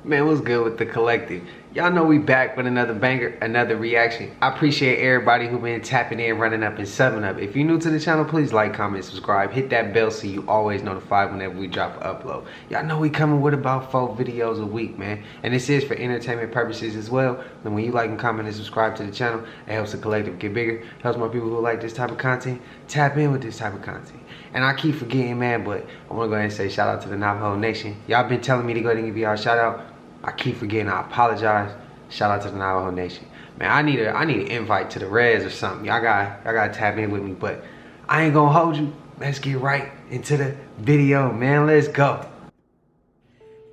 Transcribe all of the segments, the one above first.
Man, what's good with the collective? Y'all know we back with another banger, another reaction. I appreciate everybody who been tapping in, running up, and subbing up. If you're new to the channel, please like, comment, subscribe. Hit that bell so you always notified whenever we drop an upload. Y'all know we coming with about 4 videos a week, man. And this is for entertainment purposes as well. And when you like and comment and subscribe to the channel, it helps the collective get bigger. Helps more people who like this type of content tap in with this type of content. And I keep forgetting, man, but I want to go ahead and say shout out to the Navajo Nation. Y'all been telling me to go ahead and give y'all a shout out. I keep forgetting. I apologize. Shout out to the Navajo Nation. Man, I need an invite to the Reds or something. Y'all gotta tap in with me, but I ain't gonna hold you. Let's get right into the video, man. Let's go.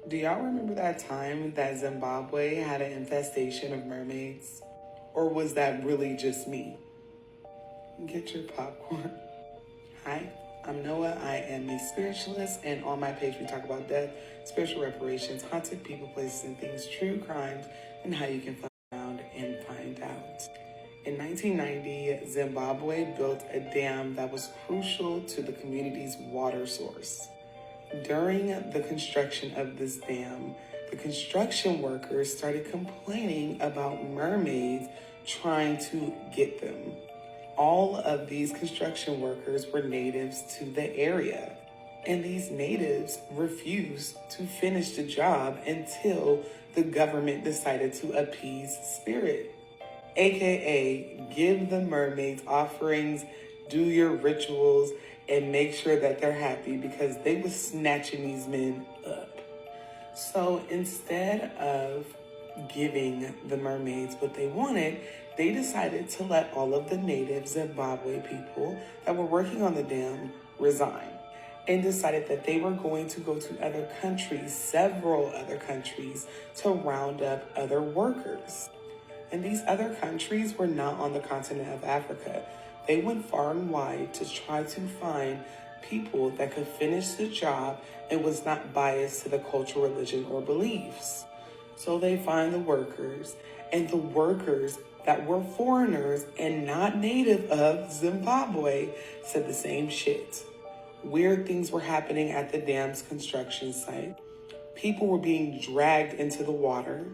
Do y'all remember that time that Zimbabwe had an infestation of mermaids? Or was that really just me? Get your popcorn. Hi, I'm Noah. I am a spiritualist, and on my page we talk about death, spiritual reparations, haunted people, places, and things, true crimes, and how you can find and find out. In 1990, Zimbabwe built a dam that was crucial to the community's water source. During the construction of this dam, the construction workers started complaining about mermaids trying to get them. All of these construction workers were natives to the area, and these natives refused to finish the job until the government decided to appease spirit, aka give the mermaids offerings, do your rituals, and make sure that they're happy, because they was snatching these men up. So instead of giving the mermaids what they wanted, they decided to let all of the native Zimbabwe people that were working on the dam resign, and decided that they were going to go to other countries, several other countries, to round up other workers. And these other countries were not on the continent of Africa. They went far and wide to try to find people that could finish the job and was not biased to the culture, religion, or beliefs. So they find the workers, and the workers that were foreigners and not native of Zimbabwe said the same shit. Weird things were happening at the dam's construction site. People were being dragged into the water.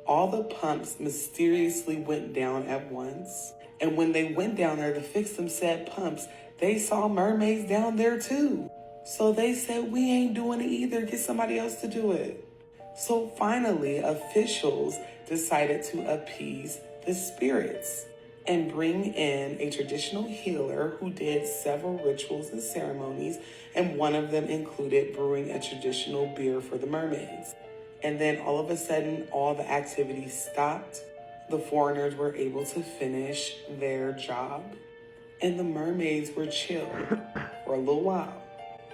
All the pumps mysteriously went down at once. And when they went down there to fix them said pumps, they saw mermaids down there too. So they said, we ain't doing it either. Get somebody else to do it. So finally, officials decided to appease the spirits and bring in a traditional healer who did several rituals and ceremonies, and one of them included brewing a traditional beer for the mermaids. And then all of a sudden, all the activity stopped. The foreigners were able to finish their job, and the mermaids were chill for a little while.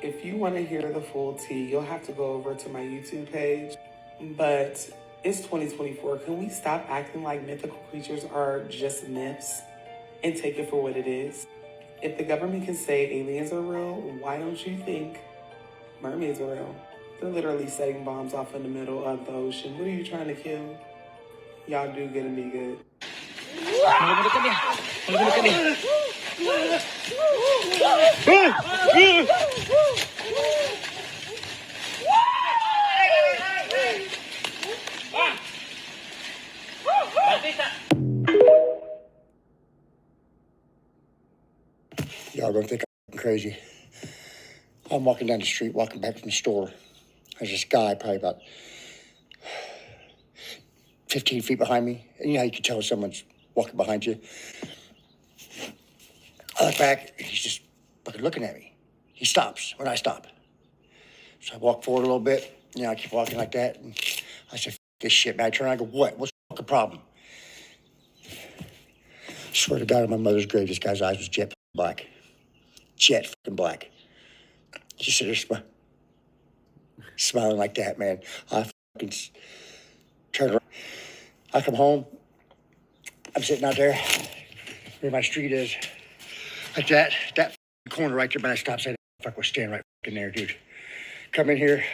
If you want to hear the full tea, you'll have to go over to my YouTube page. But it's 2024. Can we stop acting like mythical creatures are just myths and take it for what it is? If the government can say aliens are real, why don't you think mermaids are real? They're literally setting bombs off in the middle of the ocean. What are you trying to kill? Y'all do get to be good. Y'all gonna think I'm crazy. I'm walking down the street, walking back from the store. There's this guy probably about 15 feet behind me. And you know how you can tell if someone's walking behind you. I look back, he's just fucking looking at me. He stops when I stop. So I walk forward a little bit. You know, I keep walking like that. And I said, F this shit, man. I turn around and go, what? What's the fucking problem? I swear to God, on my mother's grave, this guy's eyes was jet black. Jet fucking black. He said, there smiling like that, man. I fucking turn around. I come home. I'm sitting out there where my street is. Like that corner right there, but I stopped saying, fuck, we're standing right fucking there, dude. Come in here,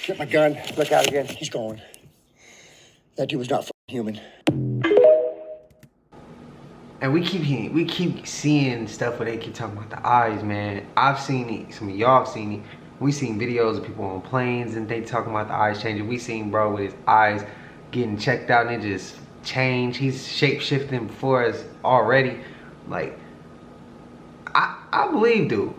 get my gun, look out again. He's going. That dude was not fucking human. And we keep seeing stuff where they keep talking about the eyes, man. I've seen it. Some of y'all have seen it. We seen videos of people on planes and they talking about the eyes changing. We seen bro with his eyes getting checked out and it just changed. He's shape shifting before us already. Like, I believe dude.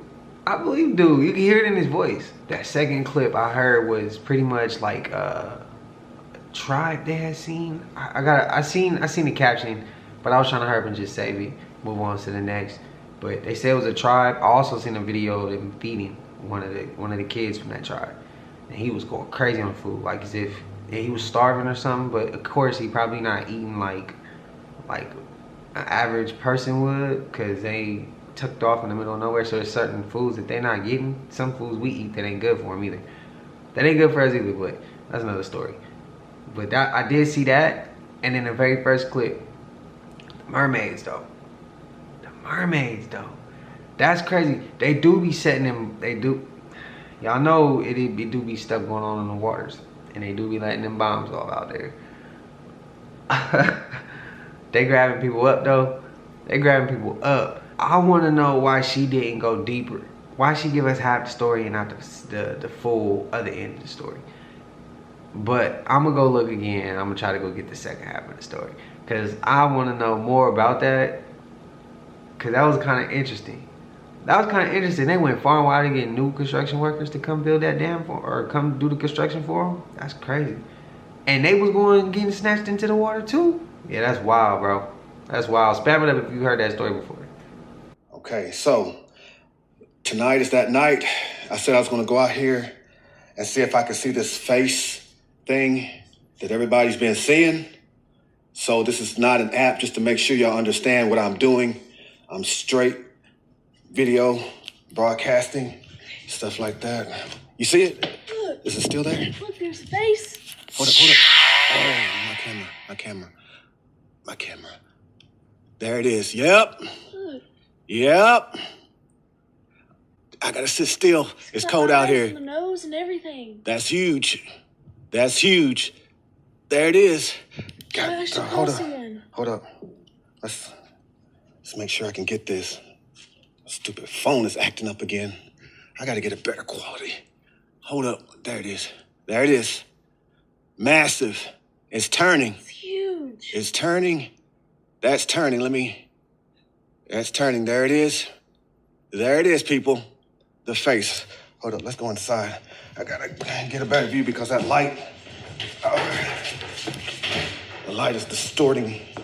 I believe dude. You can hear it in his voice. That second clip I heard was pretty much like tribe they had seen. I seen the captioning, but I was trying to hurry up and just save it, move on to the next. But they said it was a tribe. I also seen a video of them feeding one of the kids from that tribe, and he was going crazy on food, like as if he was starving or something. But of course he probably not eating like an average person would, cause they tucked off in the middle of nowhere. So there's certain foods that they're not getting. Some foods we eat that ain't good for them either. That ain't good for us either. But that's another story. But that, I did see that, and in the very first clip, the mermaids though. Mermaids though, that's crazy. They do be setting them. They do. Y'all know it do be stuff going on in the waters, and they do be letting them bombs all out there. They grabbing people up though. They grabbing people up. I want to know why she didn't go deeper. Why she give us half the story and not the full other end of the story. But I'm gonna go look again. I'm gonna try to go get the second half of the story, cause I want to know more about that. Cause that was kind of interesting. They went far and wide to get new construction workers to come build that dam or come do the construction for them. That's crazy. And they was getting snatched into the water too. Yeah, that's wild, bro. That's wild. Spam it up if you heard that story before. Okay, so tonight is that night. I said I was gonna go out here and see if I could see this face thing that everybody's been seeing. So this is not an app, just to make sure y'all understand what I'm doing. I'm straight video broadcasting, stuff like that. You see it? Look. Is it still there? Look, there's a face. Hold up. Oh, my camera. There it is. Yep. Look. Yep. I gotta sit still. It's cold out here. The nose and everything. That's huge. There it is. Gosh, Hold up. Let's make sure I can get this. Stupid phone is acting up again. I gotta get a better quality. Hold up. There it is. Massive. It's turning. It's huge. It's turning. That's turning. That's turning. There it is. There it is, people. The face. Hold up. Let's go inside. I gotta get a better view because that light. The light is distorting. It.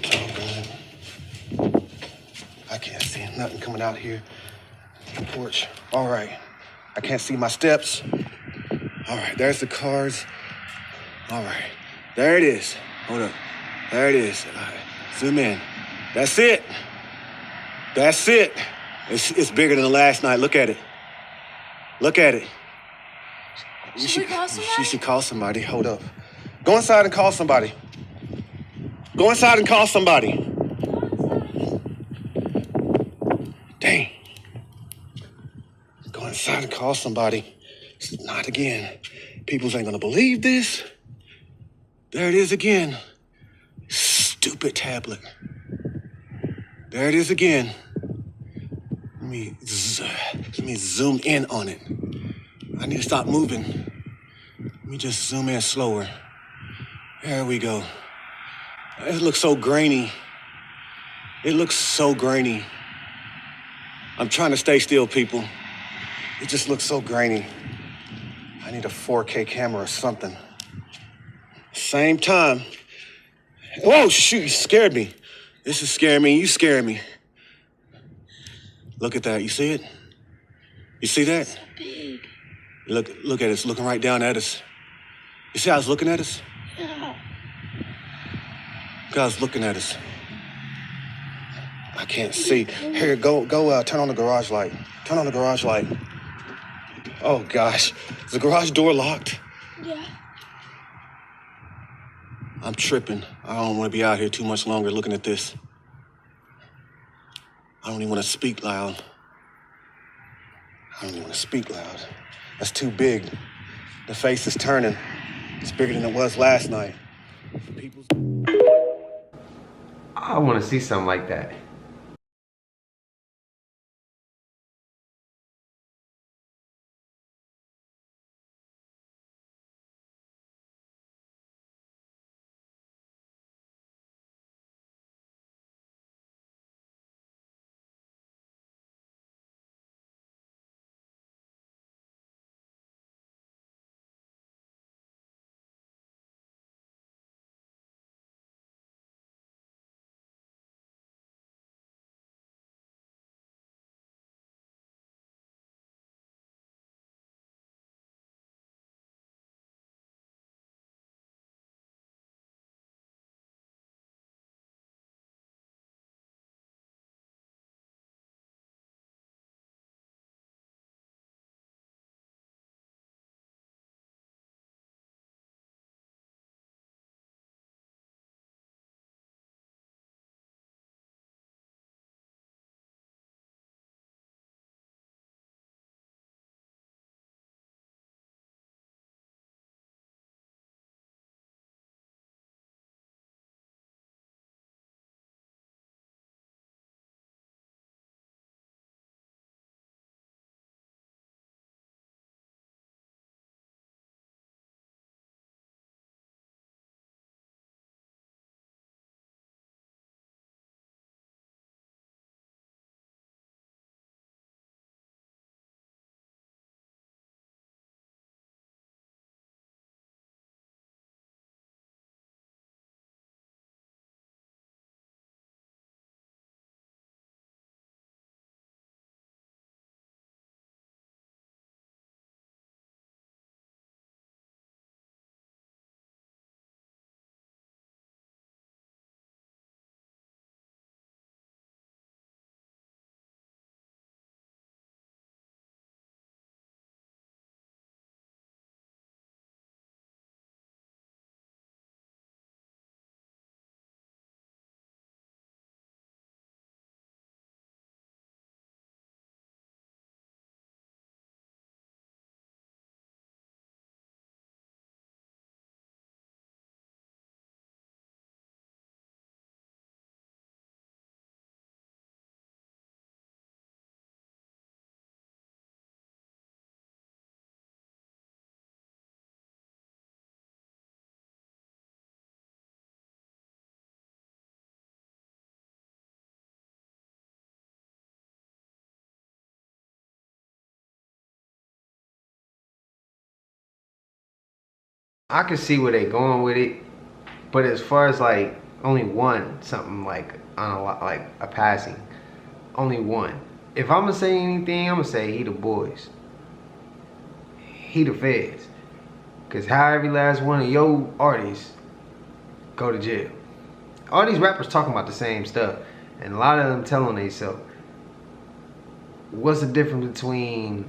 Oh, God. I can't see nothing coming out here. The porch. All right. I can't see my steps. All right. There's the cars. All right. There it is. Hold up. There it is. All right. Zoom in. That's it. It's bigger than the last night. Look at it. Should we call somebody? She should call somebody. Hold up. Go inside and call somebody. Dang. Go inside and call somebody. Not again. People ain't gonna believe this. There it is again. Stupid tablet. There it is again. Let me zoom in on it. I need to stop moving. Let me just zoom in slower. There we go. It looks so grainy. I'm trying to stay still, people. It just looks so grainy. I need a 4K camera or something. Same time. Oh, shoot, you scared me. This is scaring me. You scared me. Look at that. You see it? You see that? So big. Look at it. It's looking right down at us. You see how it's looking at us? Yeah. Look how it's looking at us. I can't see. Here, go, turn on the garage light. Oh, gosh. Is the garage door locked? Yeah. I'm tripping. I don't want to be out here too much longer looking at this. I don't even want to speak loud. That's too big. The face is turning. It's bigger than it was last night. I want to see something like that. I can see where they going with it, but as far as like only one, something like on like a passing, only one. If I'm gonna say anything, I'm gonna say he the boys, he the feds, cause how every last one of your artists go to jail. All these rappers talking about the same stuff, and a lot of them telling themselves. What's the difference between?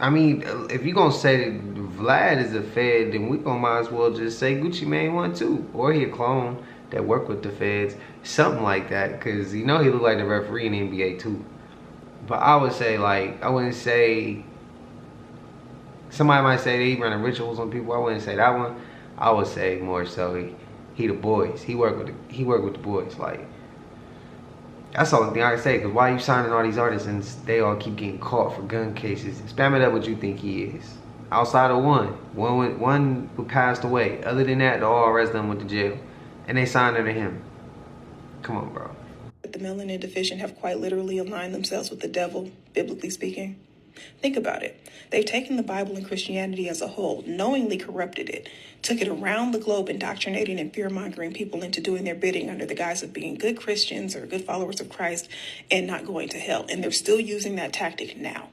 I mean, if you gonna say that Vlad is a fed, then we gonna might as well just say Gucci Mane one too, or he a clone that work with the feds, something like that, cause you know he look like the referee in the NBA too. But I would say like I wouldn't say. Somebody might say they running rituals on people. I wouldn't say that one. I would say more so he the boys. He work with the boys. Like that's the only thing I can say. Cause why you signing all these artists and they all keep getting caught for gun cases? Spam it up what you think he is. Outside of one who passed away. Other than that, all the rest of them went to jail, and they signed under him. Come on, bro. The melanin deficient have quite literally aligned themselves with the devil, biblically speaking. Think about it. They've taken the Bible and Christianity as a whole, knowingly corrupted it, took it around the globe, indoctrinating and fear-mongering people into doing their bidding under the guise of being good Christians or good followers of Christ and not going to hell. And they're still using that tactic now.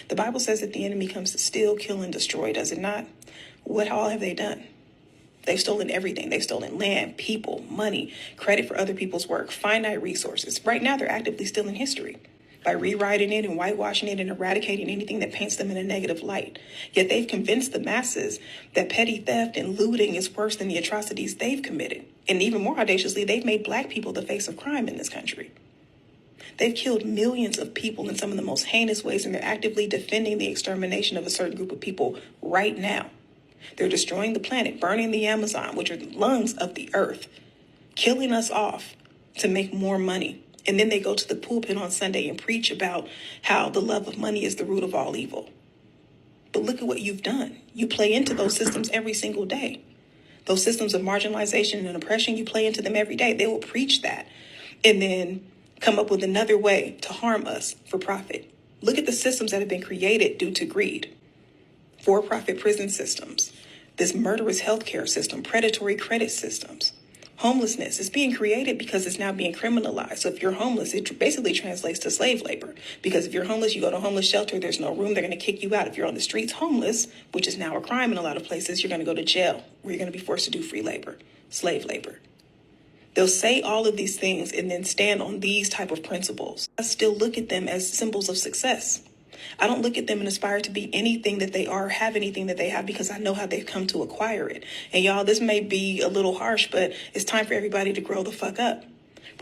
The Bible says that the enemy comes to steal, kill, and destroy, does it not? What all have they done? They've stolen everything. They've stolen land, people, money, credit for other people's work, finite resources. Right now, they're actively stealing history by rewriting it and whitewashing it and eradicating anything that paints them in a negative light. Yet they've convinced the masses that petty theft and looting is worse than the atrocities they've committed. And even more audaciously, they've made black people the face of crime in this country. They've killed millions of people in some of the most heinous ways, and they're actively defending the extermination of a certain group of people right now. They're destroying the planet, burning the Amazon, which are the lungs of the earth, killing us off to make more money. And then they go to the pulpit on Sunday and preach about how the love of money is the root of all evil. But look at what you've done. You play into those systems every single day. Those systems of marginalization and oppression, you play into them every day. They will preach that and then come up with another way to harm us for profit. Look at the systems that have been created due to greed. For-profit prison systems, this murderous healthcare system, predatory credit systems. Homelessness is being created because it's now being criminalized. So if you're homeless, it basically translates to slave labor. Because if you're homeless, you go to a homeless shelter, there's no room, they're going to kick you out. If you're on the streets homeless, which is now a crime in a lot of places, you're going to go to jail, where you're going to be forced to do free labor, slave labor. They'll say all of these things and then stand on these type of principles. I still look at them as symbols of success. I don't look at them and aspire to be anything that they are, have anything that they have, because I know how they've come to acquire it. And y'all, this may be a little harsh, but it's time for everybody to grow the fuck up.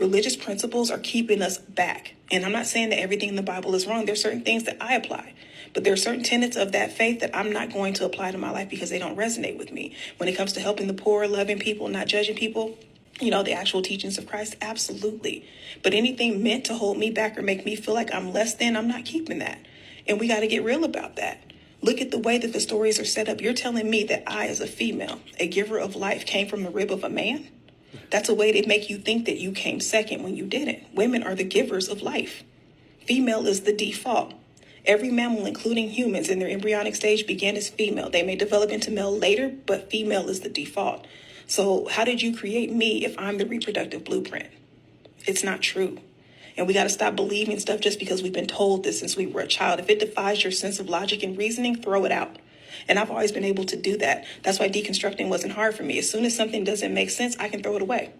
Religious principles are keeping us back. And I'm not saying that everything in the Bible is wrong. There's certain things that I apply. But there are certain tenets of that faith that I'm not going to apply to my life because they don't resonate with me. When it comes to helping the poor, loving people, not judging people, you know, the actual teachings of Christ, absolutely. But anything meant to hold me back or make me feel like I'm less than, I'm not keeping that. And we got to get real about that. Look at the way that the stories are set up. You're telling me that I, as a female, a giver of life, came from the rib of a man? That's a way to make you think that you came second when you didn't. Women are the givers of life. Female is the default. Every mammal, including humans, in their embryonic stage began as female. They may develop into male later, but female is the default. So how did you create me if I'm the reproductive blueprint? It's not true. And we got to stop believing stuff just because we've been told this since we were a child. If it defies your sense of logic and reasoning, throw it out. And I've always been able to do that. That's why deconstructing wasn't hard for me. As soon as something doesn't make sense, I can throw it away.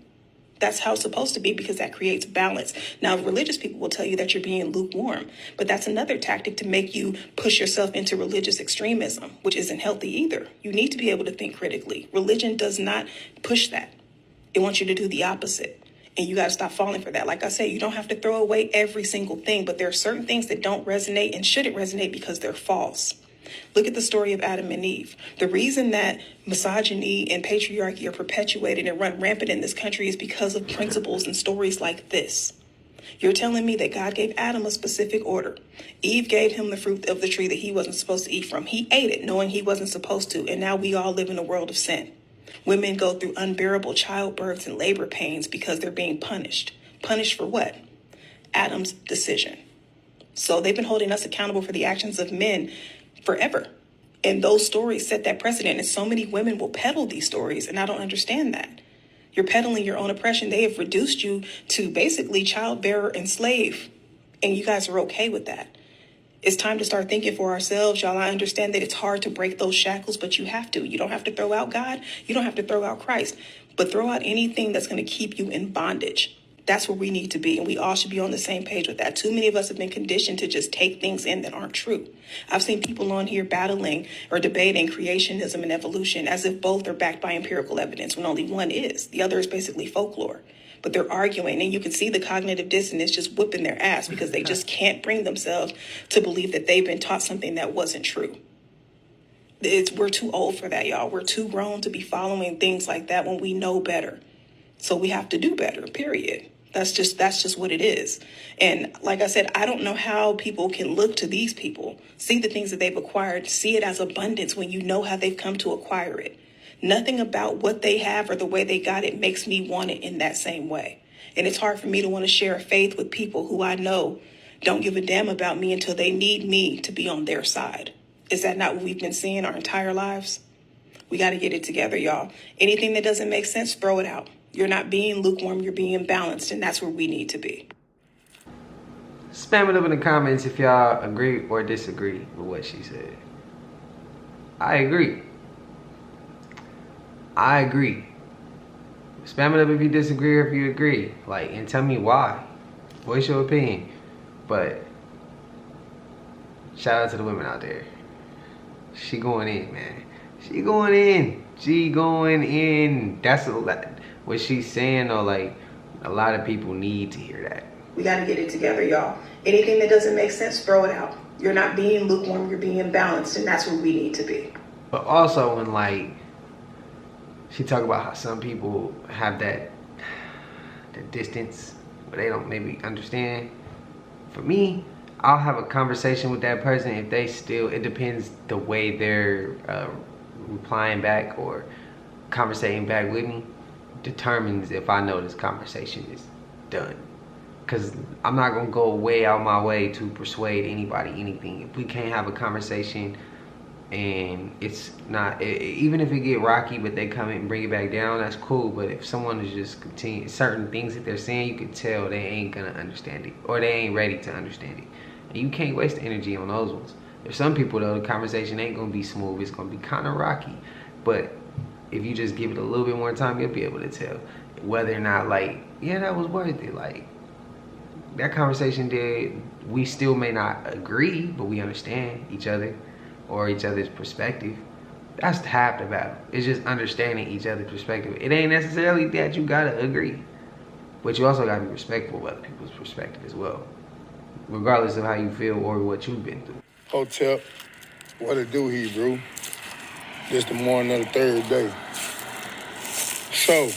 That's how it's supposed to be, because that creates balance. Now, religious people will tell you that you're being lukewarm, but that's another tactic to make you push yourself into religious extremism, which isn't healthy either. You need to be able to think critically. Religion does not push that. It wants you to do the opposite. And you got to stop falling for that. Like I said, you don't have to throw away every single thing, but there are certain things that don't resonate and shouldn't resonate because they're false. Look at the story of Adam and Eve. The reason that misogyny and patriarchy are perpetuated and run rampant in this country is because of principles and stories like this. You're telling me that God gave Adam a specific order. Eve gave him the fruit of the tree that he wasn't supposed to eat from. He ate it knowing he wasn't supposed to, and now we all live in a world of sin. Women go through unbearable childbirths and labor pains because they're being punished. Punished for what? Adam's decision. So they've been holding us accountable for the actions of men forever. And those stories set that precedent. And so many women will peddle these stories, and I don't understand that. You're peddling your own oppression. They have reduced you to basically childbearer and slave, and you guys are okay with that. It's time to start thinking for ourselves, y'all. I understand that it's hard to break those shackles, but you have to. You don't have to throw out God. You don't have to throw out Christ, but throw out anything that's going to keep you in bondage. That's where we need to be, and we all should be on the same page with that. Too many of us have been conditioned to just take things in that aren't true. I've seen people on here battling or debating creationism and evolution as if both are backed by empirical evidence when only one is. The other is basically folklore. But they're arguing, and you can see the cognitive dissonance just whipping their ass because they just can't bring themselves to believe that they've been taught something that wasn't true. We're too old for that, y'all. We're too grown to be following things like that when we know better. So we have to do better, period. That's just what it is. And like I said, I don't know how people can look to these people, see the things that they've acquired, see it as abundance when you know how they've come to acquire it. Nothing about what they have or the way they got it makes me want it in that same way. And it's hard for me to want to share a faith with people who I know don't give a damn about me until they need me to be on their side. Is that not what we've been seeing our entire lives? We got to get it together, y'all. Anything that doesn't make sense, throw it out. You're not being lukewarm, you're being balanced, and that's where we need to be. Spam it up in the comments if y'all agree or disagree with what she said. I agree. Spam it up if you disagree or if you agree. And tell me why. Voice your opinion. But shout out to the women out there. She going in, man. She going in. That's what she's saying, though. A lot of people need to hear that. We got to get it together, y'all. Anything that doesn't make sense, throw it out. You're not being lukewarm, you're being balanced, and that's where we need to be. But also when she talk about how some people have that distance where they don't maybe understand. For me, I'll have a conversation with that person if they still, it depends the way they're replying back or conversating back with me, determines if I know this conversation is done. Because I'm not going to go way out my way to persuade anybody anything. If we can't have a conversation and it's not, even if it get rocky, but they come in and bring it back down, that's cool. But if someone is just continuing certain things that they're saying, you can tell they ain't gonna understand it, or they ain't ready to understand it, and you can't waste energy on those ones. There's some people though, the conversation ain't gonna be smooth, it's gonna be kind of rocky, but if you just give it a little bit more time, you'll be able to tell whether or not yeah, that was worth it. That conversation we still may not agree, but we understand each other or each other's perspective. That's half the battle. It's just understanding each other's perspective. It ain't necessarily that you gotta agree, but you also gotta be respectful of other people's perspective as well, regardless of how you feel or what you've been through. Hotel, what it do, Hebrew? This the morning of the third day. So,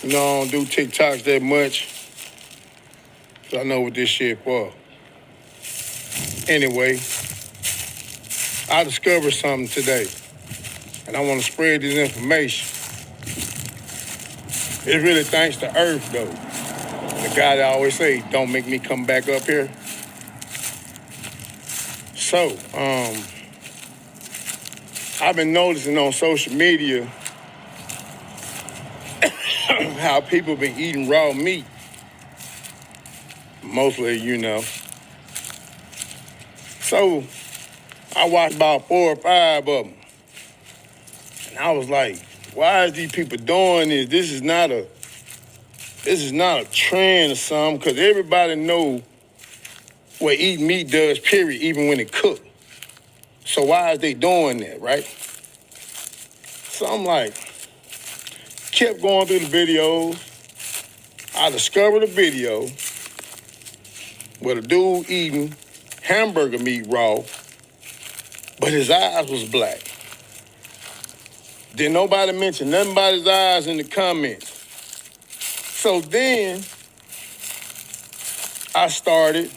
I don't do TikToks that much. I know what this shit for. Anyway, I discovered something today, and I want to spread this information. It's really thanks to Earth, though. The guy that always say, don't make me come back up here. So, I've been noticing on social media how people been eating raw meat. Mostly, So, I watched about 4 or 5 of them. And I was like, why is these people doing this? This is not a trend or something, because everybody know what eating meat does, period, even when it cooked. So why is they doing that, right? So I'm like, kept going through the videos. I discovered a video with a dude eating hamburger meat raw, but his eyes was black. Didn't nobody mention nothing about his eyes in the comments. So then I started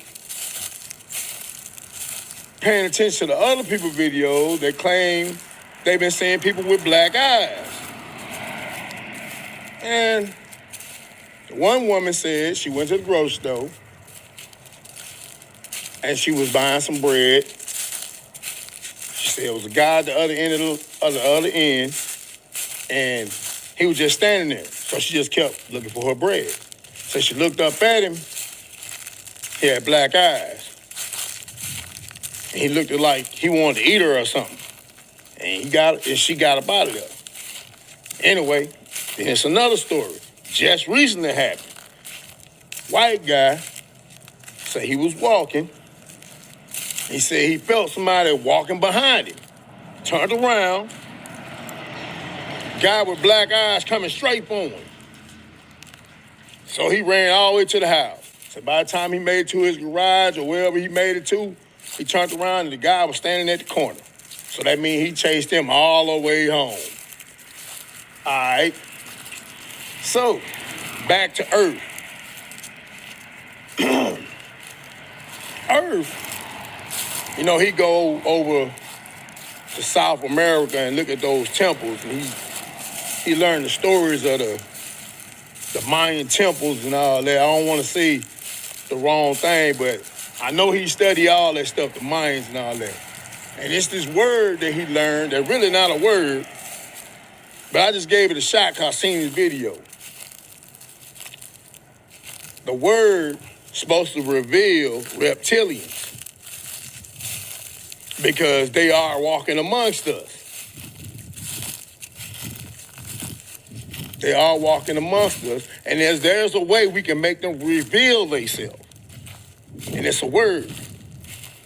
paying attention to the other people's videos that claim they've been seeing people with black eyes. And one woman said she went to the grocery store and she was buying some bread. She There was a guy at the other end of the other end, and he was just standing there. So she just kept looking for her bread. So she looked up at him. He had black eyes. And he looked like he wanted to eat her or something. And she got up out of there. Anyway, then it's another story. Just recently happened. White guy said he was walking. He said he felt somebody walking behind him. Turned around. Guy with black eyes coming straight for him. So he ran all the way to the house. So by the time he made it to his garage or wherever he made it to, he turned around and the guy was standing at the corner. So that means he chased him all the way home. All right. So, back to Earth. Earth, you know, he go over to South America and look at those temples, and he learned the stories of the Mayan temples and all that. I don't want to say the wrong thing, but I know he studied all that stuff, the Mayans and all that. And it's this word that he learned that really not a word, but I just gave it a shot because I seen his video. The word is supposed to reveal reptilians because they are walking amongst us. They are walking amongst us, and there's a way we can make them reveal themselves, and it's a word.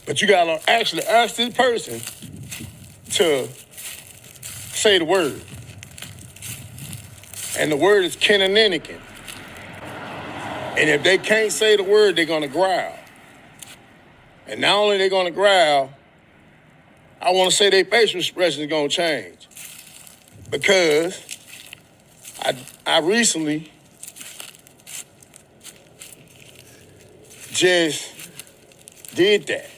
But you gotta actually ask this person to say the word. And the word is kenin. And if they can't say the word, they're gonna growl. And not only they're gonna growl, I wanna say their facial expression is gonna change. Because I recently just did that.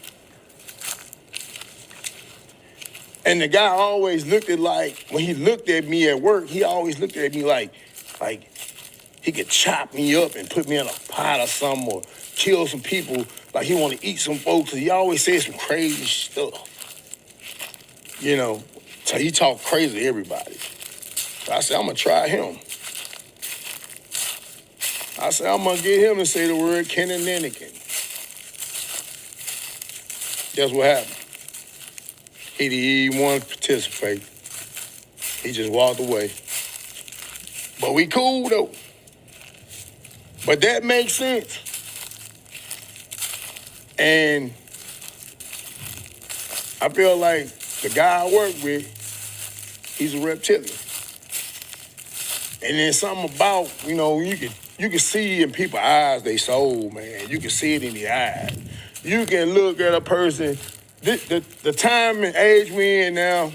And the guy always looked at like, when he looked at me at work, he always looked at me like he could chop me up and put me in a pot or something or kill some people, like he want to eat some folks. He always said some crazy stuff. You know, so he talked crazy to everybody. So I said, I'm going to try him. I said, I'm going to get him to say the word kenin. Guess what happened? He didn't even want to participate. He just walked away. But we cool, though. But that makes sense. And I feel like the guy I work with, he's a reptilian. And then something about, you know, you can see in people's eyes they soul, man. You can see it in the eyes. You can look at a person. The time and age we in now,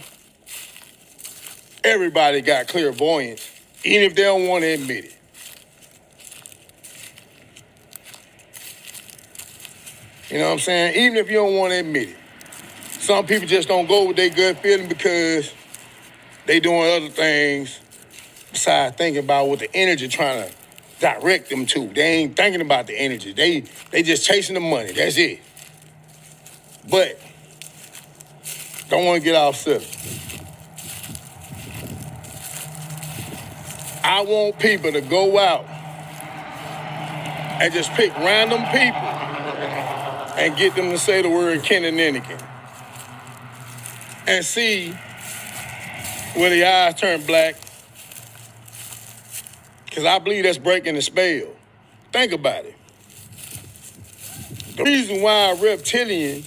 everybody got clairvoyance, even if they don't want to admit it. You know what I'm saying? Even if you don't want to admit it. Some people just don't go with their gut feeling because they doing other things besides thinking about what the energy trying to direct them to. They ain't thinking about the energy. They just chasing the money. That's it. But don't want to get off subject. I want people to go out and just pick random people and get them to say the word kenin and see when the eyes turn black. Because I believe that's breaking the spell. Think about it. The reason why a reptilian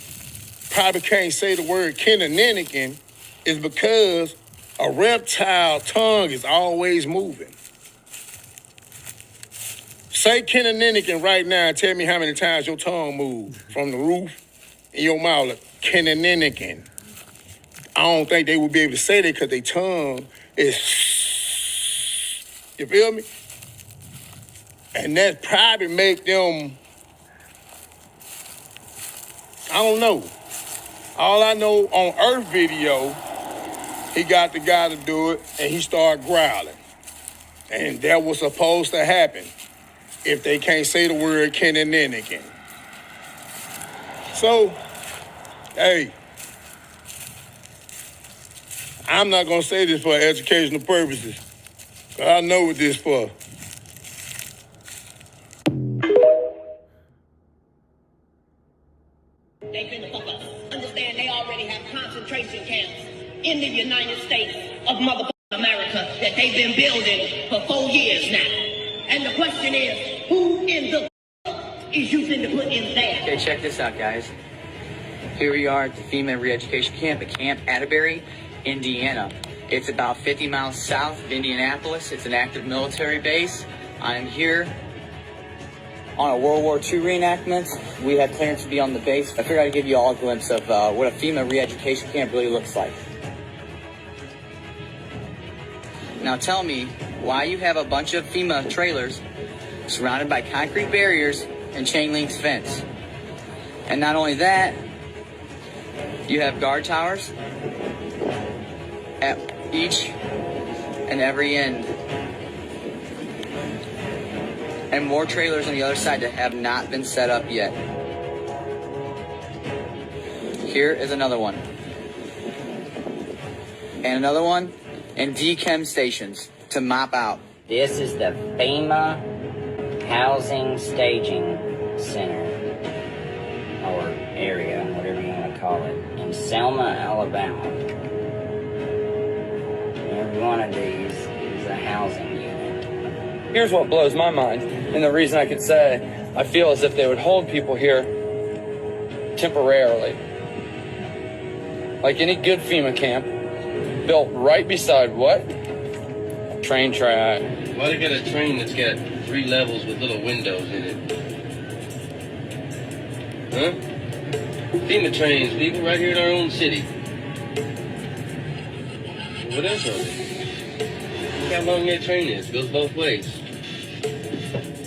probably can't say the word kenin is because a reptile tongue is always moving. Say kenin right now and tell me how many times your tongue moved from the roof in your mouth. Like, kenin. I don't think they would be able to say that because their tongue is, you feel me? And that probably make them, I don't know. All I know on Earth video, he got the guy to do it and he started growling. And that was supposed to happen if they can't say the word kenin. So, hey, I'm not gonna say this for educational purposes, but I know what this for. They finna fuck us. Understand they already have concentration camps in the United States of motherfucking America that they've been building for 4 years now. And the question is, who in the is you finna put in there? Okay, check this out, guys. Here we are at the FEMA re-education camp at Camp Atterbury, Indiana. It's about 50 miles south of Indianapolis. It's an active military base. I'm here on a World War II reenactment. We have clearance to be on the base. I figured I'd give you all a glimpse of what a FEMA re-education camp really looks like. Now tell me why you have a bunch of FEMA trailers surrounded by concrete barriers and chain link fence. And not only that, you have guard towers at each and every end. And more trailers on the other side that have not been set up yet. Here is another one. And another one. And dechem stations to mop out. This is the FEMA Housing Staging Center, or area, whatever you want to call it, in Selma, Alabama. Every one of these is a housing unit. Here's what blows my mind, and the reason I could say I feel as if they would hold people here temporarily. Like any good FEMA camp, built right beside what? A train track. Why they got a train that's got 3 levels with little windows in it? Huh? FEMA trains, people, right here in our own city. What else are they? Look how long that train is. Goes both ways.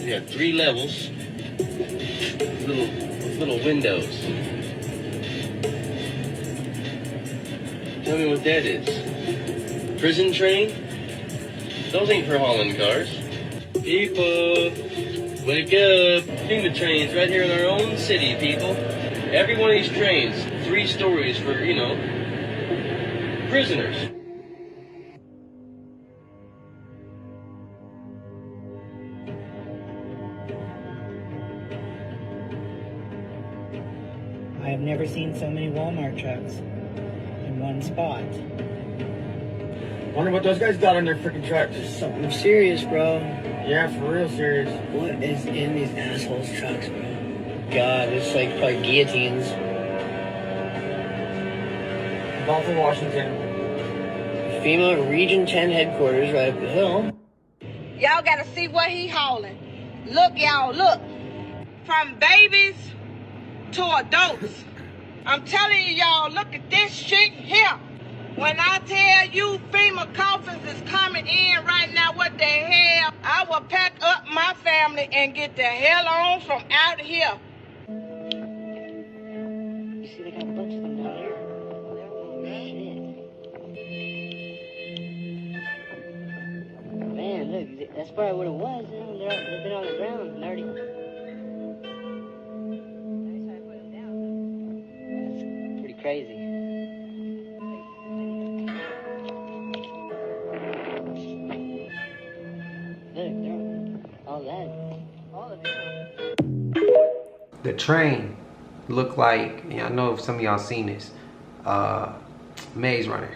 You got 3 levels, little windows. Tell me what that is. Prison train? Those ain't for hauling cars. People, wake up. FEMA trains right here in our own city, people. Every one of these trains, 3 stories for, prisoners. I have never seen so many Walmart trucks in one spot. Wonder what those guys got on their freaking trucks. Something serious, bro. Yeah, for real serious. What is in these assholes' trucks, bro? God, it's like probably guillotines. Buffalo, Washington. FEMA Region 10 headquarters right up the hill. Y'all gotta see what he hauling. Look, y'all, look. From babies to adults. I'm telling you, y'all, look at this shit here. When I tell you FEMA coffins is coming in right now, what the hell? I will pack up my family and get the hell on from out here. You see, they got a bunch of them down here. Shit. Man, look, that's probably what it was. You know, they've been on the ground and already. That's pretty crazy. The train looked like, I know if some of y'all seen this, Maze Runner.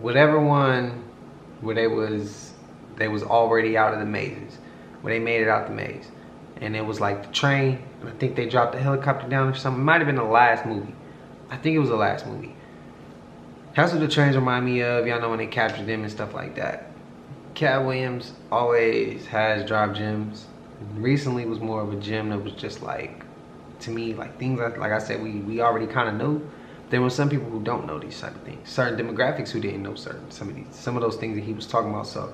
Whatever one where they was already out of the mazes, where they made it out the maze, and it was like the train, and I think they dropped the helicopter down or something. It might have been the last movie. I think it was the last movie. That's what the trains remind me of. Y'all know when they captured them and stuff like that. Katt Williams always has dropped gems. Recently was more of a gem that was just like, to me, like things like I said, we already kind of knew. There were some people who don't know these type of things, certain demographics who didn't know some of those things that he was talking about. So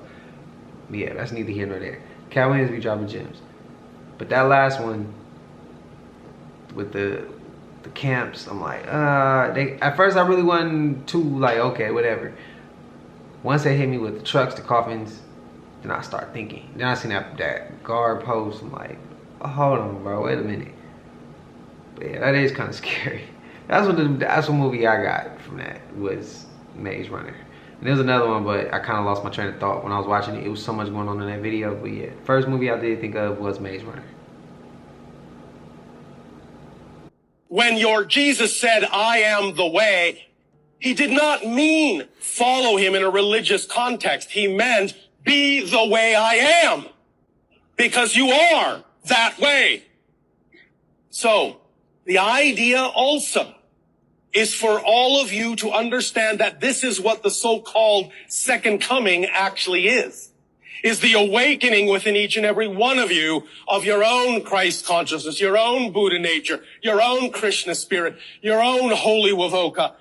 yeah, that's neither here nor there. Katt Williams be dropping gems, but that last one with the camps, I'm like, at first I really wasn't too like, okay, whatever. Once they hit me with the trucks, the coffins, then I start thinking. Then I seen that guard post. I'm like, oh, hold on, bro, wait a minute. But yeah, that is kind of scary. That's what movie I got from that was Maze Runner. And there's another one, but I kind of lost my train of thought when I was watching it. It was so much going on in that video. But yeah, first movie I did think of was Maze Runner. When your Jesus said, I am the way, he did not mean follow him in a religious context. He meant be the way I am, because you are that way. So the idea also is for all of you to understand that this is what the so-called second coming actually is the awakening within each and every one of you of your own Christ consciousness, your own Buddha nature, your own Krishna spirit, your own holy Wavoka.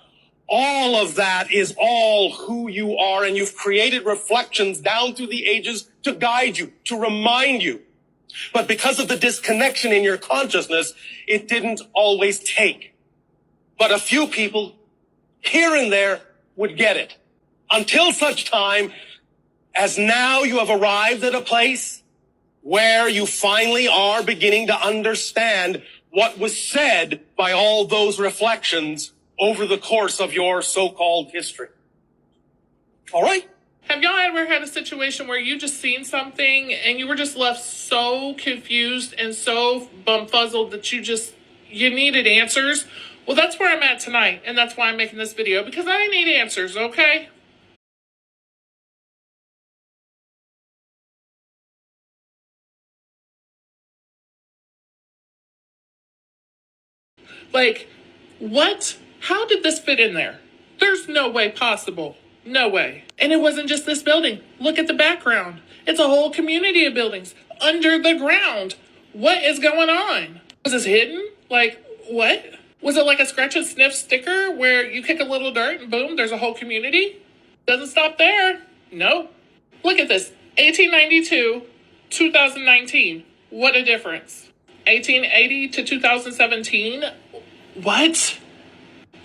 All of that is all who you are, and you've created reflections down through the ages to guide you, to remind you. But because of the disconnection in your consciousness, it didn't always take. But a few people here and there would get it. Until such time as now you have arrived at a place where you finally are beginning to understand what was said by all those reflections over the course of your so-called history. All right? Have y'all ever had a situation where you just seen something and you were just left so confused and so bumfuzzled that you needed answers? Well, that's where I'm at tonight, and that's why I'm making this video, because I need answers, okay? Like, what? How did this fit in there? There's no way possible. No way. And it wasn't just this building. Look at the background. It's a whole community of buildings under the ground. What is going on? Was this hidden? Like, what? Was it like a scratch and sniff sticker where you kick a little dirt and boom, there's a whole community? Doesn't stop there. Nope. Look at this. 1892, 2019. What a difference. 1880 to 2017. What?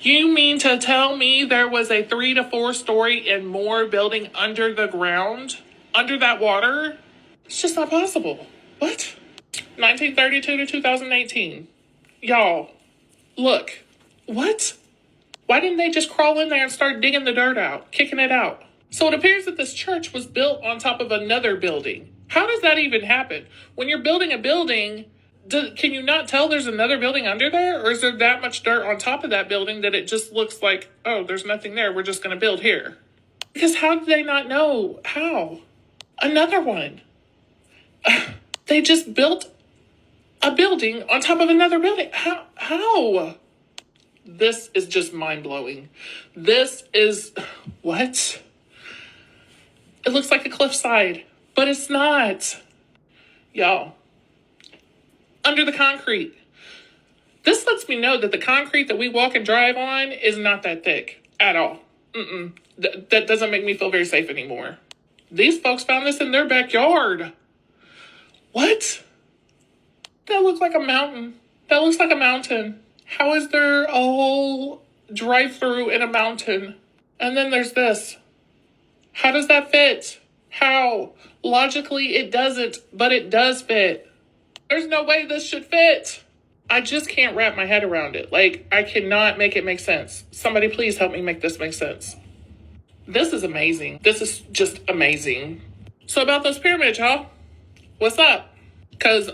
You mean to tell me there was a 3 to 4 story and more building under the ground? Under that water? It's just not possible. What? 1932 to 2018. Y'all, look. What? Why didn't they just crawl in there and start digging the dirt out, kicking it out? So it appears that this church was built on top of another building. How does that even happen? When you're building a building, can you not tell there's another building under there? Or is there that much dirt on top of that building that it just looks like, oh, there's nothing there, we're just going to build here? Because how did they not know? How? Another one. They just built a building on top of another building. How? This is just mind-blowing. This is... what? It looks like a cliffside, but it's not. Y'all. Under the concrete. This lets me know that the concrete that we walk and drive on is not that thick at all. That doesn't make me feel very safe anymore. These folks found this in their backyard. What? That looks like a mountain. That looks like a mountain. How is there a whole drive-through in a mountain? And then there's this. How does that fit? How? Logically, it doesn't, but it does fit. There's no way this should fit. I just can't wrap my head around it. Like, I cannot make it make sense. Somebody please help me make this make sense. This is amazing. This is just amazing. So about those pyramids, y'all. What's up? Because,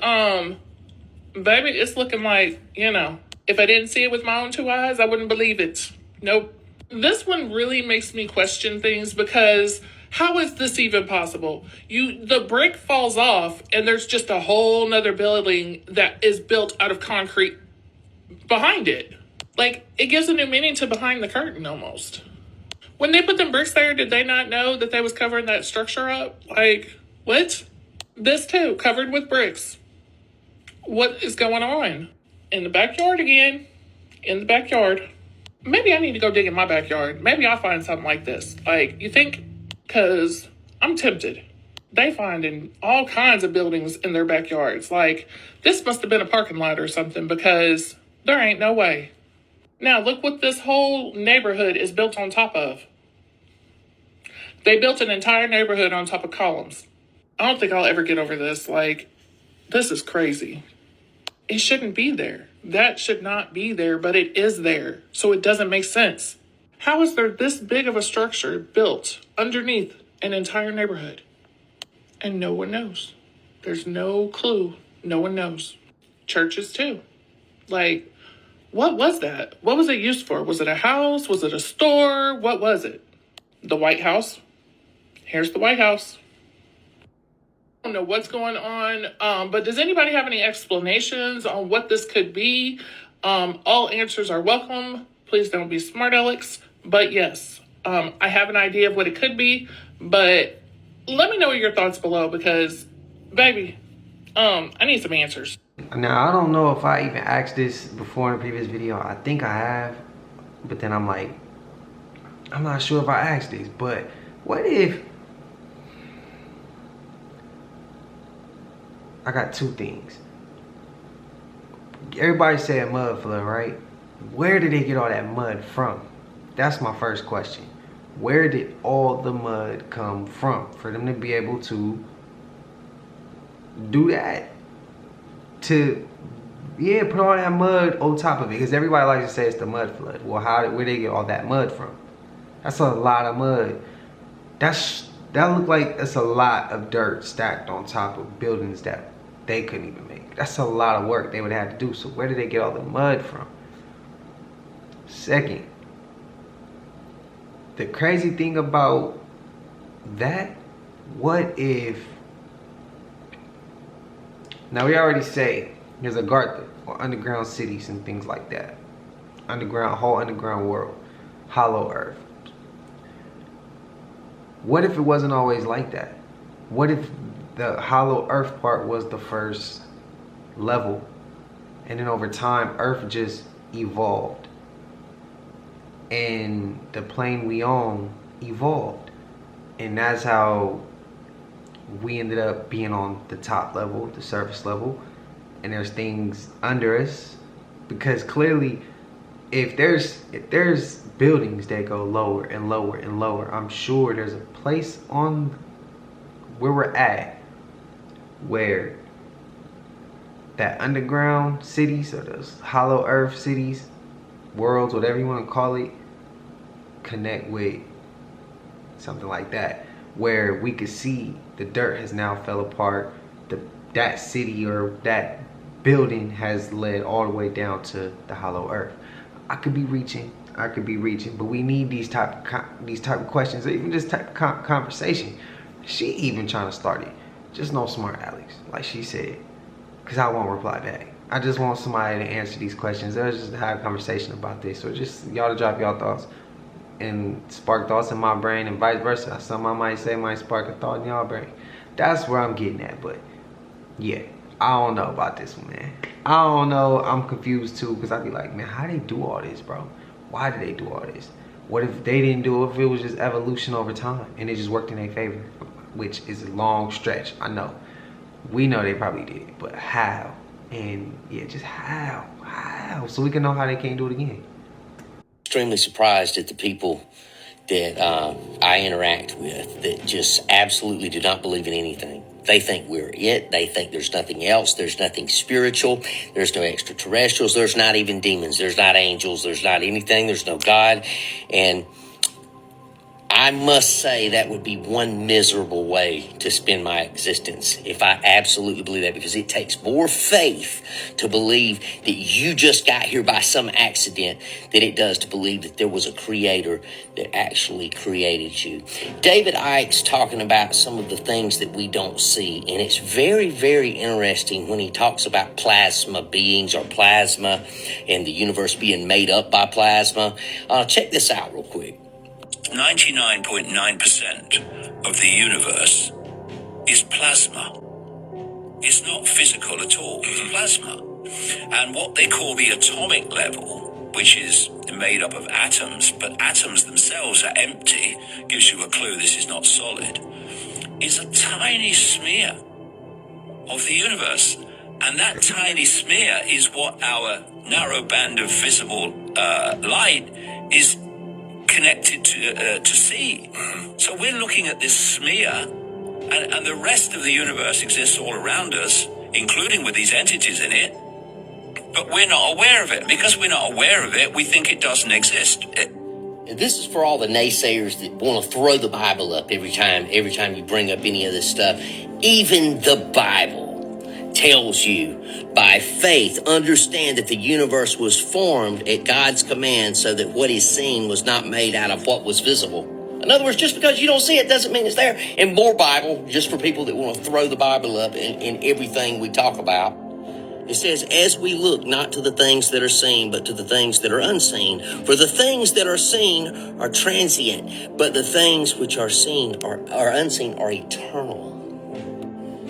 baby, it's looking like, if I didn't see it with my own 2 eyes, I wouldn't believe it. Nope. This one really makes me question things because how is this even possible? The brick falls off and there's just a whole nother building that is built out of concrete behind it. Like, it gives a new meaning to behind the curtain almost. When they put them bricks there, did they not know that they was covering that structure up? Like, what? This too, covered with bricks. What is going on? In the backyard again. In the backyard. Maybe I need to go dig in my backyard. Maybe I'll find something like this. Like, you think? Because I'm tempted. They finding all kinds of buildings in their backyards. Like, this must have been a parking lot or something because there ain't no way. Now, look what this whole neighborhood is built on top of. They built an entire neighborhood on top of columns. I don't think I'll ever get over this. Like, this is crazy. It shouldn't be there. That should not be there, but it is there. So it doesn't make sense. How is there this big of a structure built underneath an entire neighborhood? And no one knows. There's no clue. No one knows. Churches too. Like, what was that? What was it used for? Was it a house? Was it a store? What was it? The White House? Here's the White House. I don't know what's going on, but does anybody have any explanations on what this could be? All answers are welcome. Please don't be smart alecks. But yes, I have an idea of what it could be, but let me know your thoughts below because, baby, I need some answers. Now, I don't know if I even asked this before in a previous video. I think I have, but then I'm like, I'm not sure if I asked this, but what if I got two things. Everybody said mud flood, right? Where did they get all that mud from? That's my first question. Where did all the mud come from for them to be able to do that? To, yeah, put all that mud on top of it. Because everybody likes to say it's the mud flood. Well, where they get all that mud from? That's a lot of mud. That looked like it's a lot of dirt stacked on top of buildings that they couldn't even make. That's a lot of work they would have to do. So where did they get all the mud from? Second, the crazy thing about that, what if, now we already say there's a Garth or underground cities and things like that. Whole underground world, hollow earth. What if it wasn't always like that? What if the hollow earth part was the first level and then over time earth just evolved and the plane we on evolved, and that's how we ended up being on the top level, the surface level, and there's things under us because clearly if there's buildings that go lower and lower and lower, I'm sure there's a place on where we're at where that underground cities or those hollow earth cities, worlds, whatever you want to call it, connect with something like that, where we could see the dirt has now fell apart, that city or that building has led all the way down to the hollow earth. I could be reaching, but we need these type of questions, or even just type of conversation. She even trying to start it. Just no smart Alex, like she said, because I won't reply back. I just want somebody to answer these questions, or just have a conversation about this, or just y'all to drop y'all thoughts and spark thoughts in my brain, and vice versa. Something I might say might spark a thought in y'all brain. That's where I'm getting at. But yeah, I don't know about this one, man. I don't know. I'm confused too, because I be like, man, how they do all this, bro? Why did they do all this? What if they didn't do it? If it was just evolution over time and it just worked in their favor, which is a long stretch. I know. We know they probably did it, but how? And yeah, just how? So we can know how they can't do it again. Extremely surprised at the people that I interact with that just absolutely do not believe in anything. They think we're it. They think there's nothing else. There's nothing spiritual. There's no extraterrestrials. There's not even demons. There's not angels. There's not anything. There's no God. And I must say that would be one miserable way to spend my existence if I absolutely believe that, because it takes more faith to believe that you just got here by some accident than it does to believe that there was a creator that actually created you. David Icke's talking about some of the things that we don't see, and it's very, very interesting when he talks about plasma beings or plasma and the universe being made up by plasma. Check this out real quick. 99.9% of the universe is plasma. It's not physical at all, it's plasma. And what they call the atomic level, which is made up of atoms, but atoms themselves are empty, gives you a clue this is not solid, is a tiny smear of the universe. And that tiny smear is what our narrow band of visible light is connected to see. So we're looking at this smear, and the rest of the universe exists all around us, including with these entities in it, but we're not aware of it. Because we're not aware of it, we think it doesn't exist. This is for all the naysayers that want to throw the Bible up every time you bring up any of this stuff. Even the Bible tells you, by faith, understand that the universe was formed at God's command so that what is seen was not made out of what was visible. In other words, just because you don't see it doesn't mean it's there. And more Bible, just for people that want to throw the Bible up in everything we talk about. It says, as we look not to the things that are seen, but to the things that are unseen. For the things that are seen are transient, but the things which are seen are unseen are eternal.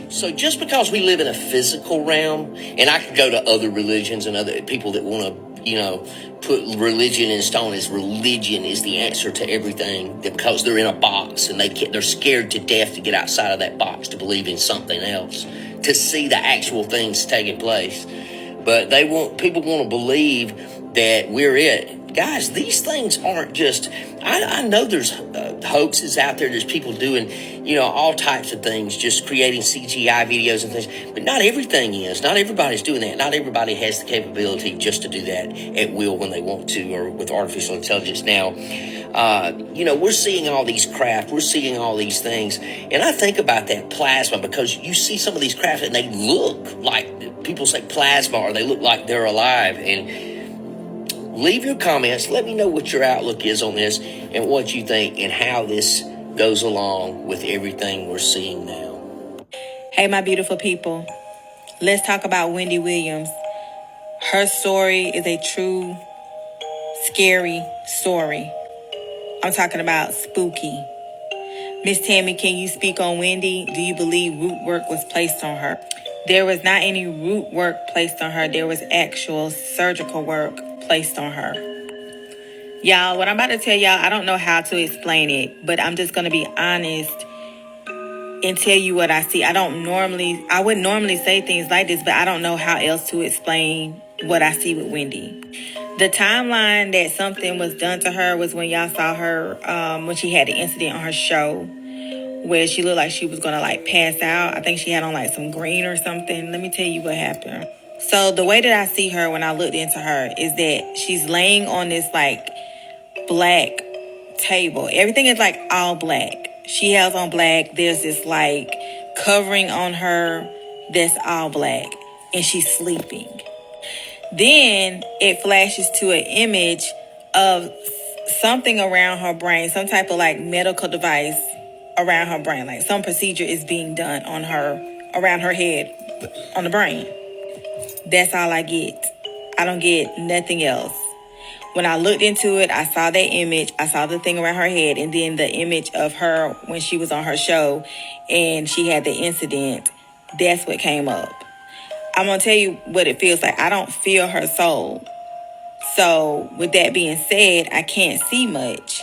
So just because we live in a physical realm, and I could go to other religions and other people that want to, put religion in stone as religion is the answer to everything, that because they're in a box and they're scared to death to get outside of that box to believe in something else, to see the actual things taking place. But people want to believe that we're it. Guys, these things aren't just, I know there's hoaxes out there. There's people doing, all types of things, just creating CGI videos and things. But not everything is. Not everybody's doing that. Not everybody has the capability just to do that at will when they want to, or with artificial intelligence now. We're seeing all these craft. We're seeing all these things. And I think about that plasma, because you see some of these craft and they look like, people say plasma, or they look like they're alive. And leave your comments. Let me know what your outlook is on this and what you think and how this goes along with everything we're seeing now. Hey, my beautiful people. Let's talk about Wendy Williams. Her story is a true, scary story. I'm talking about spooky. Miss Tammy, can you speak on Wendy? Do you believe root work was placed on her? There was not any root work placed on her. There was actual surgical work placed on her. Y'all, what I'm about to tell y'all, I don't know how to explain it, but I'm just going to be honest and tell you what I see. I wouldn't normally say things like this, but I don't know how else to explain what I see with Wendy. The timeline that something was done to her was when y'all saw her, when she had the incident on her show, where she looked like she was going to pass out. I think she had on some green or something. Let me tell you what happened. So the way that I see her when I looked into her is that she's laying on this black table. Everything is all black. She has on black. There's this covering on her that's all black, and she's sleeping. Then it flashes to an image of something around her brain, some type of medical device around her brain. Some procedure is being done on her, around her head, on the brain. That's all I get. I don't get nothing else. When I looked into it, I saw that image. I saw the thing around her head, and then the image of her when she was on her show and she had the incident. That's what came up. I'm going to tell you what it feels like. I don't feel her soul. So with that being said, I can't see much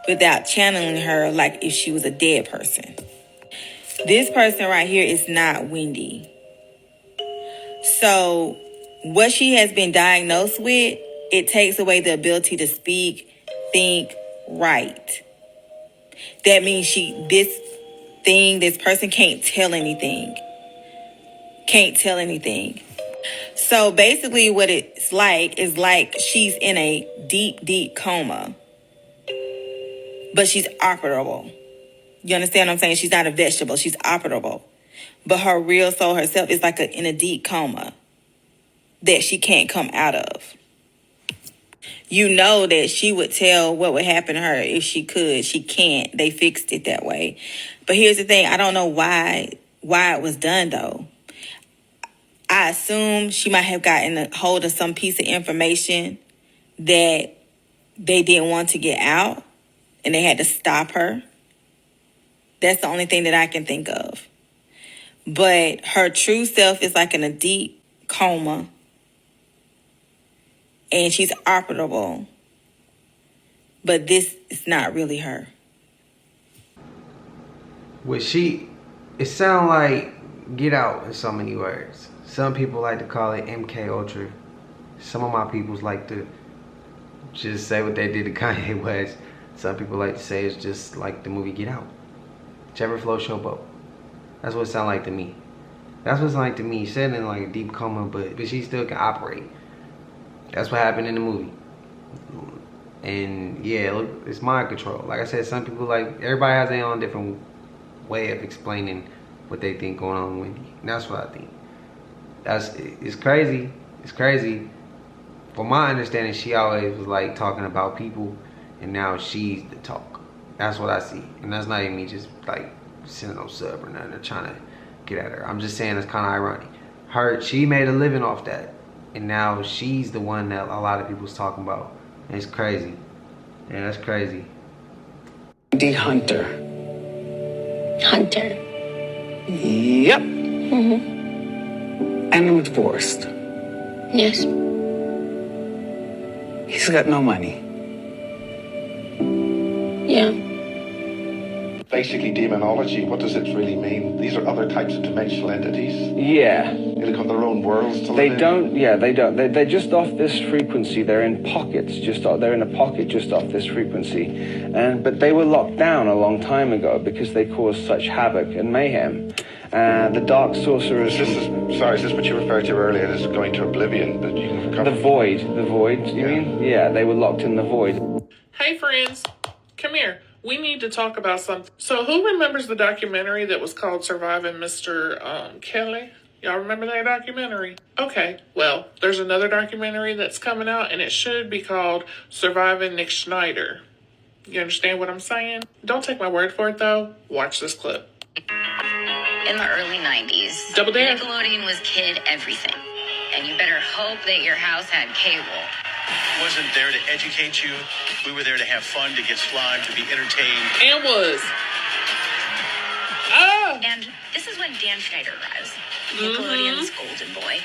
without channeling her like if she was a dead person. This person right here is not Wendy. So what she has been diagnosed with, it takes away the ability to speak, think, write. That means this person can't tell anything. Can't tell anything. So basically what it's is she's in a deep, deep coma. But she's operable. You understand what I'm saying? She's not a vegetable. She's operable. But her real soul herself is in a deep coma that she can't come out of. You know that she would tell what would happen to her if she could. She can't. They fixed it that way. But here's the thing. I don't know why it was done, though. I assume she might have gotten a hold of some piece of information that they didn't want to get out, and they had to stop her. That's the only thing that I can think of. But her true self is in a deep coma, and she's operable. But this is not really her. It sounds like Get Out in so many words. Some people like to call it MK Ultra. Some of my peoples like to just say what they did to Kanye West. Some people like to say it's just like the movie Get Out. Whichever floats your boat. That's what it sounds like to me. That's what it's like to me. She's in a deep coma, but she still can operate. That's what happened in the movie. And yeah, look, it's mind control. Like I said, some people, like, everybody has their own different way of explaining what they think going on with Wendy. And that's what I think. It's crazy. It's crazy. From my understanding, she always was like talking about people, and now she's the talk. That's what I see. And that's not even me just like sending no sub or nothing or trying to get at her. I'm just saying it's kind of ironic. She made a living off that, and now she's the one that a lot of people's talking about. And it's crazy. Yeah, that's crazy. The Hunter. Hunter. Yep. Mm-hmm. And I'm divorced. Yes. He's got no money. Yeah. Basically, demonology, what does it really mean? These are other types of dimensional entities? Yeah. They have their own worlds to They live don't, in? yeah, they don't. They're just off this frequency. They're in pockets, they're in a pocket just off this frequency. But they were locked down a long time ago because they caused such havoc and mayhem. The dark sorcerers... Is this what you referred to earlier as going to oblivion? That you can recover? The void, you mean? Yeah, they were locked in the void. Hey friends, come here. We need to talk about something. So who remembers the documentary that was called Surviving Mr. Kelly? Y'all remember that documentary? Okay, well, there's another documentary that's coming out, and it should be called Surviving Nick Schneider. You understand what I'm saying? Don't take my word for it, though. Watch this clip. In the early 90s, Double Dare. Nickelodeon was kid everything. And you better hope that your house had cable. Wasn't there to educate you. We were there to have fun, to get slimed, to be entertained. And was. Ah! And this is when Dan Schneider arrives, Nickelodeon's golden boy.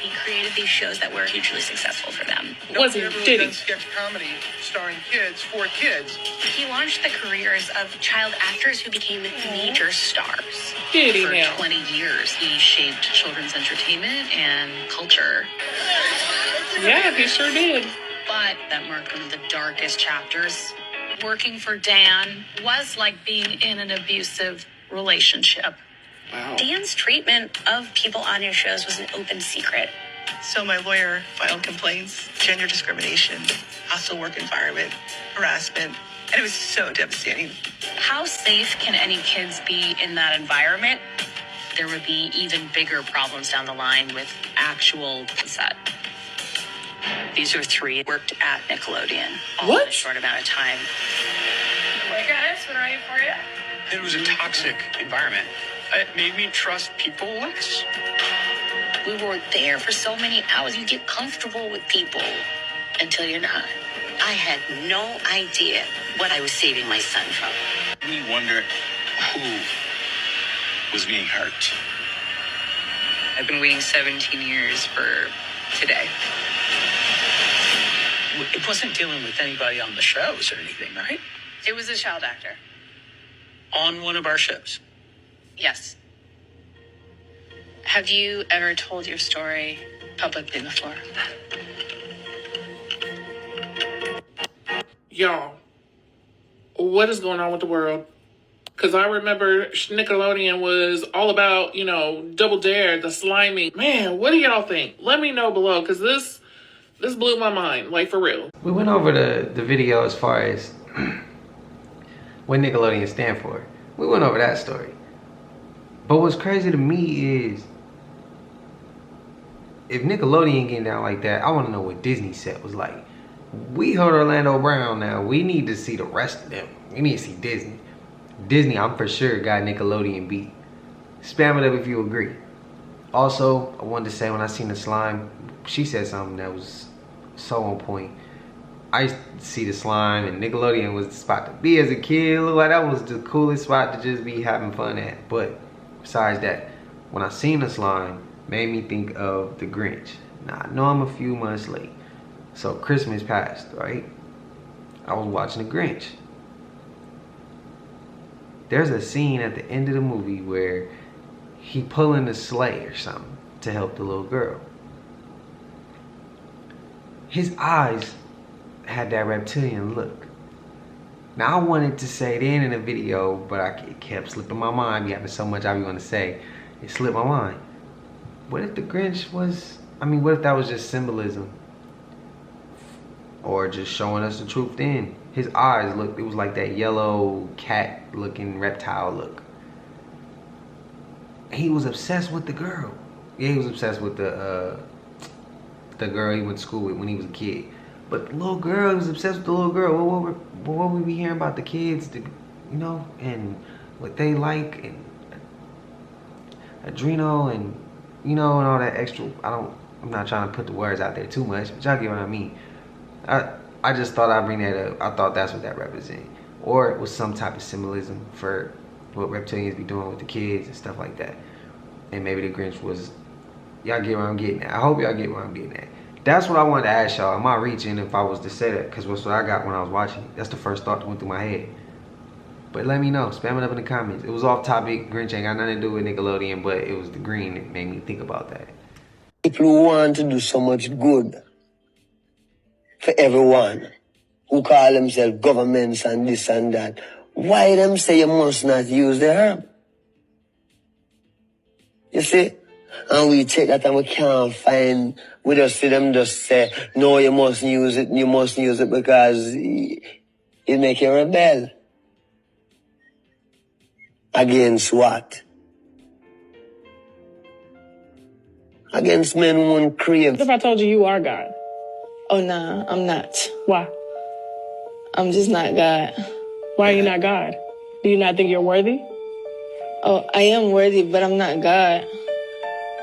He created these shows that were hugely successful for them. Was he? Did he? Sketch comedy starring kids for kids. He launched the careers of child actors who became major stars. Did he For now? 20 years, he shaped children's entertainment and culture. Yeah, he sure did. But that marked one of the darkest chapters. Working for Dan was like being in an abusive relationship. Wow. Dan's treatment of people on his shows was an open secret. So my lawyer filed complaints, gender discrimination, hostile work environment, harassment, and it was so devastating. How safe can any kids be in that environment? There would be even bigger problems down the line with actual consent. These are three who worked at Nickelodeon all in a short amount of time. Hey guys, what are you for you? It was a toxic environment. It made me trust people less. We were there for so many hours. You get comfortable with people until you're not. I had no idea what I was saving my son from. We wonder who was being hurt. I've been waiting 17 years for today. It wasn't dealing with anybody on the shows or anything, right? It was a child actor. On one of our shows. Yes. Have you ever told your story publicly before? Y'all, what is going on with the world? Because I remember Nickelodeon was all about, Double Dare, the slimy. Man, what do y'all think? Let me know below, because this blew my mind, like for real. We went over the video as far as what Nickelodeon stand for. We went over that story. But what's crazy to me is, if Nickelodeon getting down like that, I want to know what Disney set was like. We heard Orlando Brown now. We need to see the rest of them. We need to see Disney. Disney, I'm for sure, got Nickelodeon beat. Spam it up if you agree. Also, I wanted to say when I seen the slime, she said something that was so on point. I used to see the slime, and Nickelodeon was the spot to be as a kid. Look like that was the coolest spot to just be having fun at. But besides that, when I seen the slime, made me think of the Grinch. Now, I know I'm a few months late. So Christmas passed, right? I was watching the Grinch. There's a scene at the end of the movie where he pulling the sleigh or something to help the little girl. His eyes had that reptilian look. Now I wanted to say it in the video, but it kept slipping my mind. You having so much I be want to say, it slipped my mind. What if the Grinch was? What if that was just symbolism or just showing us the truth then. His eyes looked, it was like that yellow cat looking reptile look. He was obsessed with the girl. Yeah, he was obsessed with the girl he went to school with when he was a kid. But the little girl, he was obsessed with the little girl. What we be hearing about the kids, you know, and what they like, and adrenal, and you know, and all that extra. I'm not trying to put the words out there too much, but y'all get what I mean. I just thought I'd bring that up. I thought that's what that represented, or it was some type of symbolism for what reptilians be doing with the kids and stuff like that. And maybe the Grinch was. Y'all get what I'm getting at. I hope y'all get what I'm getting at. That's what I wanted to ask y'all. Am I reaching if I was to say that? Because that's what I got when I was watching. That's the first thought that went through my head. But let me know. Spam it up in the comments. It was off topic. Grinch ain't got nothing to do with Nickelodeon, but it was the green that made me think about that. People who want to do so much good for everyone, who call themselves governments and this and that, why them say you must not use the herb? You see? And we check that and we can't find, we just see them just say, no, you mustn't use it because it make you rebel. Against what? Against men who won't crave. What if I told you you are God? Oh, nah, I'm not. Why? I'm just not God. Why are you not God? Do you not think you're worthy? Oh, I am worthy, but I'm not God.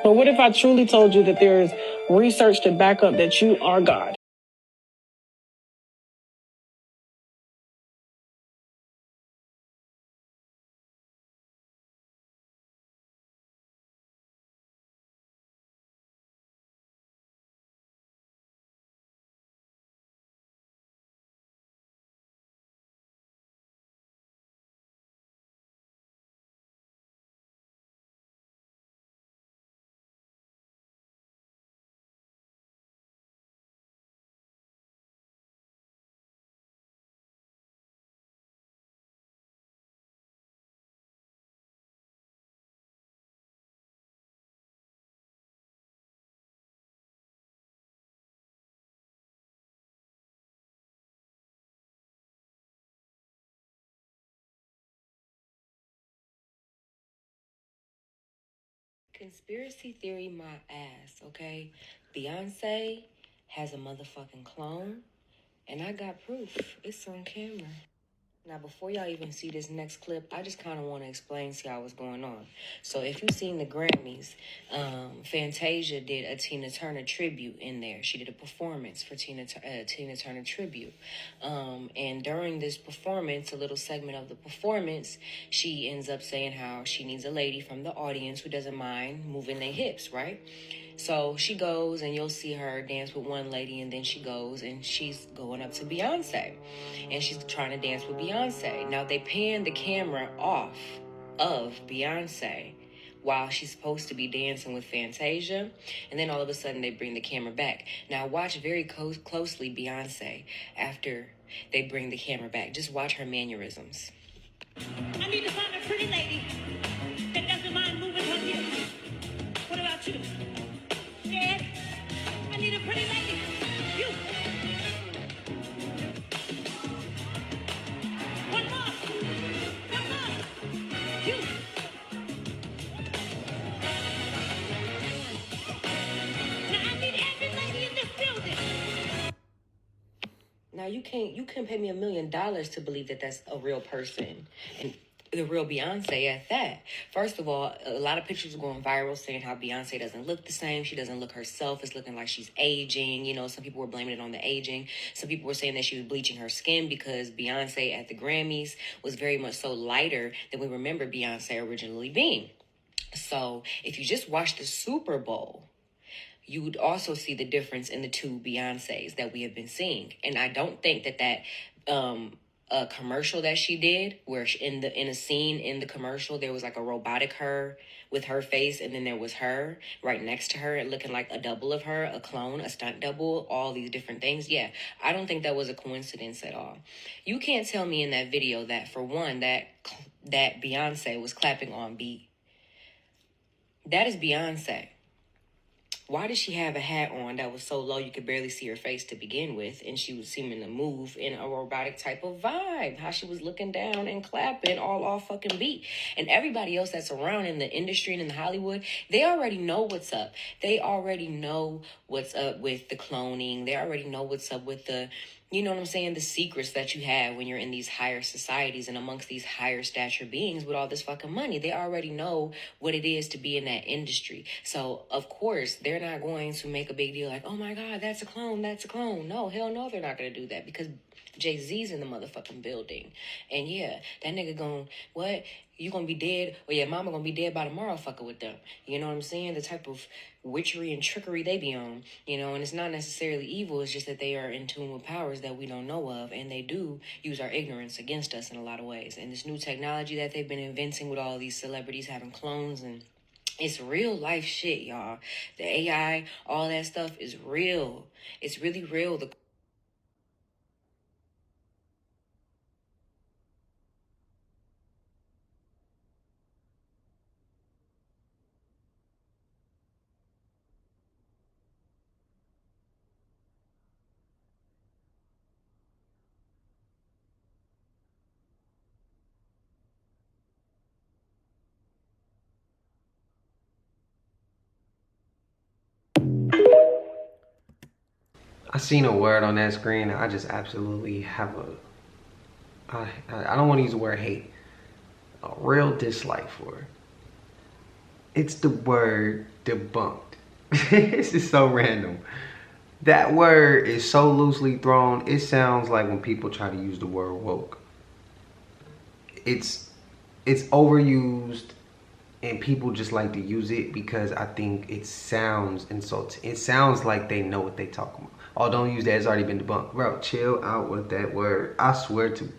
But what if I truly told you that there's research to back up that you are God? Conspiracy theory my ass, okay? Beyonce has a motherfucking clone, and I got proof. It's on camera. Now, before y'all even see this next clip, I just kind of want to explain to y'all what's going on. So if you've seen the Grammys, Fantasia did a Tina Turner tribute in there. She did a performance for Tina Turner tribute. And during this performance, a little segment of the performance, she ends up saying how she needs a lady from the audience who doesn't mind moving their hips, right? So she goes and you'll see her dance with one lady, and then she goes and she's going up to Beyonce and she's trying to dance with Beyonce. Now they pan the camera off of Beyonce while she's supposed to be dancing with Fantasia, and then all of a sudden they bring the camera back. Now watch very closely Beyonce after they bring the camera back. Just watch her mannerisms. I need to find a pretty lady that doesn't mind moving her hips. What about you? Dad, I need a pretty lady. You. One more. One more. You. Now I need every lady in this building. Now you can't pay me $1 million to believe that that's a real person. And the real Beyonce at that. First of all, a lot of pictures are going viral saying how Beyonce doesn't look the same. She doesn't look herself. It's looking like she's aging. You know, some people were blaming it on the aging. Some people were saying that she was bleaching her skin because Beyonce at the Grammys was very much so lighter than we remember Beyonce originally being. So if you just watch the Super Bowl, you would also see the difference in the two Beyoncés that we have been seeing. And I don't think that a commercial that she did where in a scene in the commercial there was like a robotic her with her face, and then there was her right next to her and looking like a double of her, a clone, a stunt double, all these different things. Yeah, I don't think that was a coincidence at all. You can't tell me in that video that, for one, that Beyonce was clapping on beat. That is Beyonce. Why did she have a hat on that was so low you could barely see her face to begin with, and she was seeming to move in a robotic type of vibe? How she was looking down and clapping all off fucking beat. And everybody else that's around in the industry and in Hollywood, they already know what's up. They already know what's up with the cloning. They already know what's up with the, you know what I'm saying, the secrets that you have when you're in these higher societies and amongst these higher stature beings with all this fucking money. They already know what it is to be in that industry. So, of course, they're not going to make a big deal like, oh my God, that's a clone, that's a clone. No, hell no, they're not going to do that because Jay-Z's in the motherfucking building. And yeah, that nigga going, what? You gonna be dead, or your mama gonna be dead by tomorrow, fucking with them. You know what I'm saying? The type of witchery and trickery they be on, you know, and it's not necessarily evil, it's just that they are in tune with powers that we don't know of, and they do use our ignorance against us in a lot of ways. And this new technology that they've been inventing with all these celebrities having clones, and it's real life shit, y'all. The AI, all that stuff is real. It's really real. I seen a word on that screen. I just absolutely have I don't want to use the word hate. A real dislike for it. It's the word debunked. This is so random. That word is so loosely thrown. It sounds like when people try to use the word woke. It's overused, and people just like to use it because I think it sounds insulting. It sounds like they know what they talking about. Oh, don't use that. It's already been debunked. Bro, chill out with that word. I swear to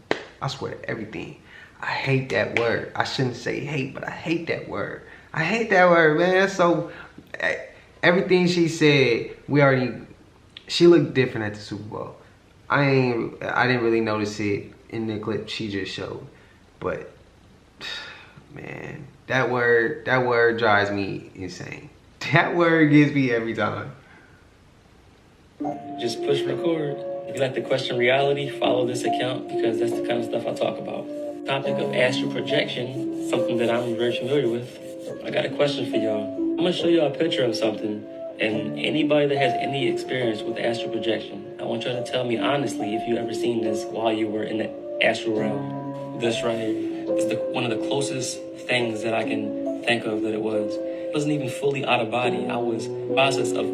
everything. I hate that word. I shouldn't say hate, but I hate that word. I hate that word, man. So everything she said, she looked different at the Super Bowl. I didn't really notice it in the clip she just showed. But man, that word drives me insane. That word gets me every time. Just push record. If you like to question reality, follow this account because that's the kind of stuff I talk about. Topic of astral projection, something that I'm very familiar with. I got a question for y'all. I'm gonna show y'all a picture of something, and anybody that has any experience with astral projection, I want y'all to tell me honestly if you ever seen this while you were in the astral realm. This right here is one of the closest things that I can think of that it was. It wasn't even fully out of body. I was in the process of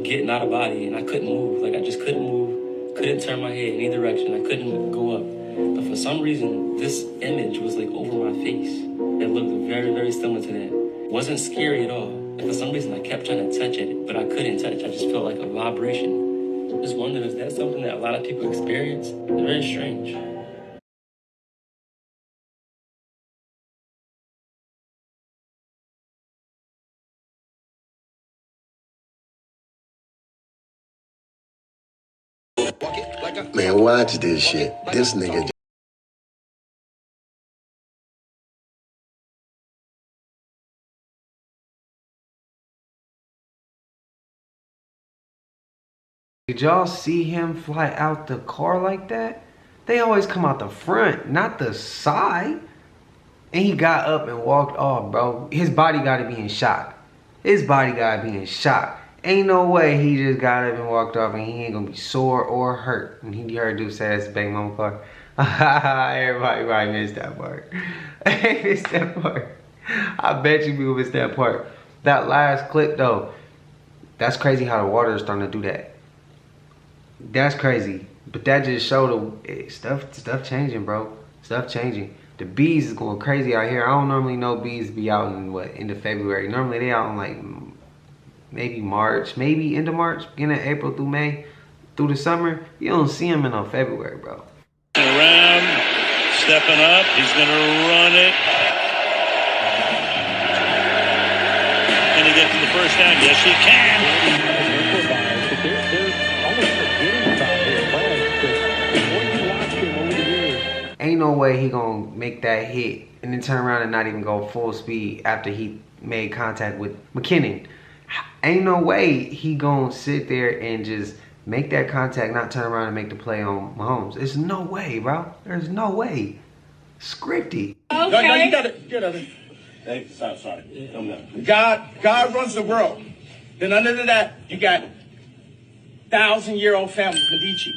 getting out of body, and I couldn't move. Like, I just couldn't move, couldn't turn my head in any direction. I couldn't go up. But for some reason, this image was like over my face. It looked very, very similar to that. It wasn't scary at all. And for some reason, I kept trying to touch it, but I couldn't touch. I just felt like a vibration. I just wondered, is that something that a lot of people experience? It's very strange. Man, watch this shit. This nigga. Did y'all see him fly out the car like that? They always come out the front, not the side. And he got up and walked off, bro. His body gotta be in shock. His body gotta be in shock. Ain't no way he just got up and walked off and he ain't gonna be sore or hurt. And he heard dude say that's the baby mama car. Everybody probably missed that part. They missed that part. I bet you people missed that part. That last clip though, that's crazy how the water is starting to do that. That's crazy. But that just showed stuff changing, bro. Stuff changing. The bees is going crazy out here. I don't normally know bees be out in end of February. Normally they out in like maybe March, maybe end of March, beginning of April through May, through the summer. You don't see them in February, bro. Around, stepping up, he's gonna run it. Can he get to the first down? Yes, he can. Ain't no way he gonna make that hit and then turn around and not even go full speed after he made contact with kenin. Ain't no way he gonna sit there and just make that contact, not turn around and make the play on Mahomes. There's no way, bro. There's no way. Scripty. Okay. No, you gotta get other. Hey, sorry. God runs the world. Then under that, you got 1,000-year-old family, Medici.